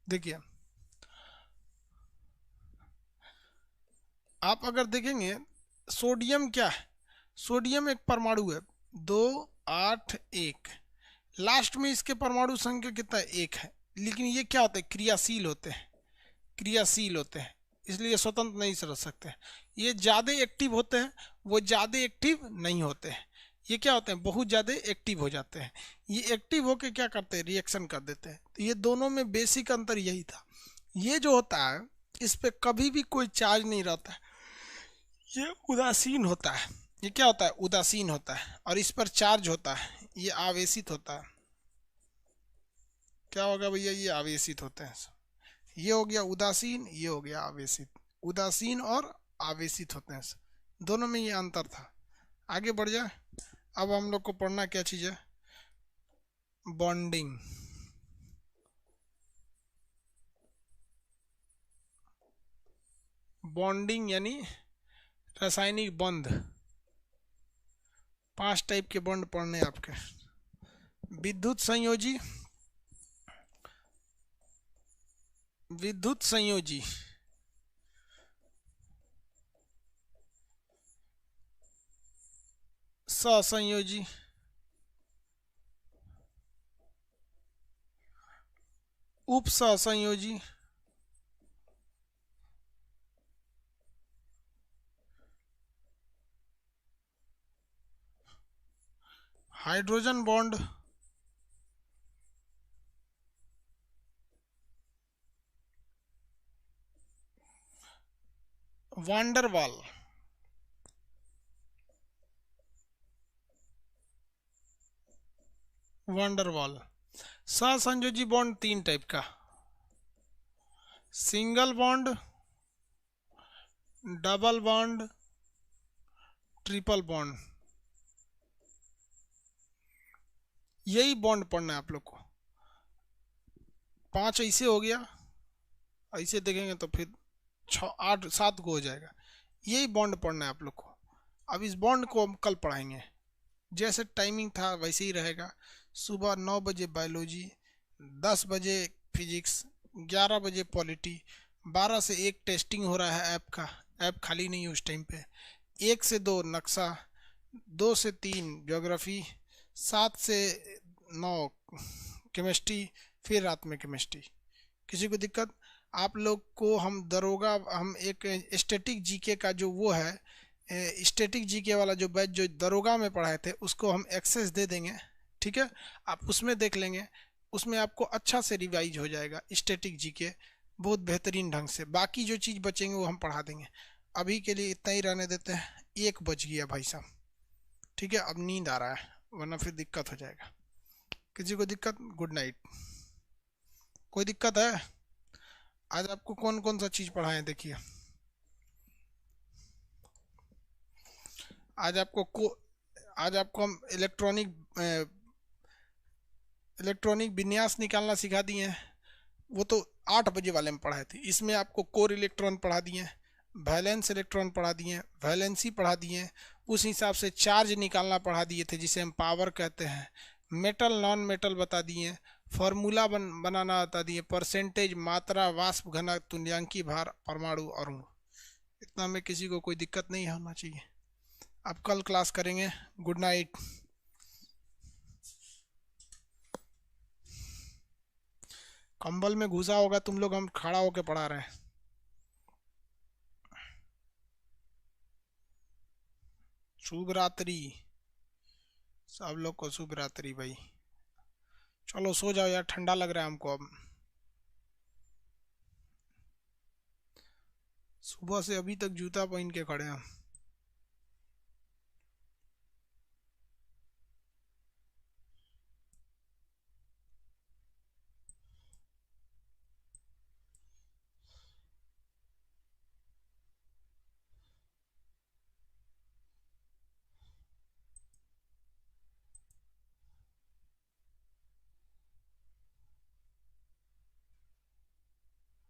A: देखिए, आप अगर देखेंगे सोडियम क्या है, सोडियम एक परमाणु है, 281। लास्ट में इसके परमाणु संख्या कितना है, 1 है। लेकिन ये क्या होते हैं, क्रियाशील होते हैं, क्रियाशील होते हैं, इसलिए स्वतंत्र नहीं रह सकते। ये ज़्यादा एक्टिव होते हैं, वो ज़्यादा एक्टिव नहीं होते हैं। ये क्या होते हैं, बहुत ज़्यादा एक्टिव हो जाते हैं। ये एक्टिव होके क्या करते हैं, रिएक्शन कर देते हैं। तो ये दोनों में बेसिक अंतर यही था। ये जो होता है इस पे कभी भी कोई चार्ज नहीं रहता है, ये उदासीन होता है। ये क्या होता है, उदासीन होता है। और इस पर चार्ज होता है, ये आवेशित होता है। क्या होगा भैया, ये आवेशित होते हैं। ये हो गया उदासीन, ये हो गया आवेशित। उदासीन और आवेशित होते हैं, दोनों में ये अंतर था। आगे बढ़ जाए। अब हम लोग को पढ़ना क्या चीज़ है, बॉन्डिंग। बॉन्डिंग यानी रासायनिक बंध। 5 टाइप के बॉन्ड पढ़ने आपके। विद्युत संयोजी, विद्युत संयोजी, सहसंयोजी, उप सहसंयोजी, हाइड्रोजन बॉन्ड, वांडरवाल। वांडरवाल। सहसंयोजी बॉन्ड 3 टाइप का, single bond, double bond, triple bond. यही बॉन्ड पढ़ना है आप लोग को। 5 ऐसे हो गया, ऐसे देखेंगे तो फिर 6 8 7 को हो जाएगा। यही बॉन्ड पढ़ना है आप लोग को। अब इस बॉन्ड को हम कल पढ़ाएंगे। जैसे टाइमिंग था वैसे ही रहेगा। सुबह 9 बजे बायोलॉजी, 10 बजे फिजिक्स, 11 बजे पॉलिटी, 12 से 1 टेस्टिंग हो रहा है ऐप का। ऐप खाली नहीं है उस टाइम पे। 1 से 2 नक्शा, 2 से 3 ज्योग्राफी, 7 से 9 केमिस्ट्री, फिर रात में केमिस्ट्री। किसी को दिक्कत? आप लोग को हम दरोगा, हम एक स्टैटिक जीके का जो वो है, स्टैटिक जीके वाला जो बैच जो दरोगा में पढ़ाए थे उसको हम एक्सेस दे देंगे। ठीक है, आप उसमें देख लेंगे। उसमें आपको अच्छा से रिवाइज हो जाएगा स्टैटिक जीके, बहुत बेहतरीन ढंग से। बाकी जो चीज़ बचेंगे वो हम पढ़ा देंगे। अभी के लिए इतना ही रहने देते हैं। 1 बज गया भाई साहब। ठीक है, अब नींद आ रहा है वरना फिर दिक्कत हो जाएगा। किसी को दिक्कत? Good night. कोई दिक्कत है? आज आपको कौन कौन सा चीज़ पढ़ाएं देखिए। आज आपको आज आपको हम इलेक्ट्रॉनिक विन्यास निकालना सिखा दिए हैं। वो तो 8 बजे वाले में पढ़ाए थे। इसमें आपको कोर इलेक्ट्रॉन पढ़ा दिए, वैलेंस इलेक्ट्रॉन पढ़ा दिए, वैलेंसी पढ़ा दिए, उस हिसाब से चार्ज निकालना पढ़ा दिए थे जिसे हम पावर कहते हैं। मेटल नॉन मेटल बता दिए, फॉर्मूला बनाना बता दिए, परसेंटेज, मात्रा, वाष्प घनत्व, तुल्यांकी भार, परमाणु अणु। इतना में किसी को कोई दिक्कत नहीं होना चाहिए। अब कल क्लास करेंगे। Good night. कंबल में घुसा होगा तुम लोग, हम खड़ा होके पढ़ा रहे हैं। शुभ रात्रि सब लोग को, शुभ रात्रि भाई। चलो सो जाओ यार, ठंडा लग रहा है हमको अब। सुबह से अभी तक जूता पहन के खड़े हैं हम।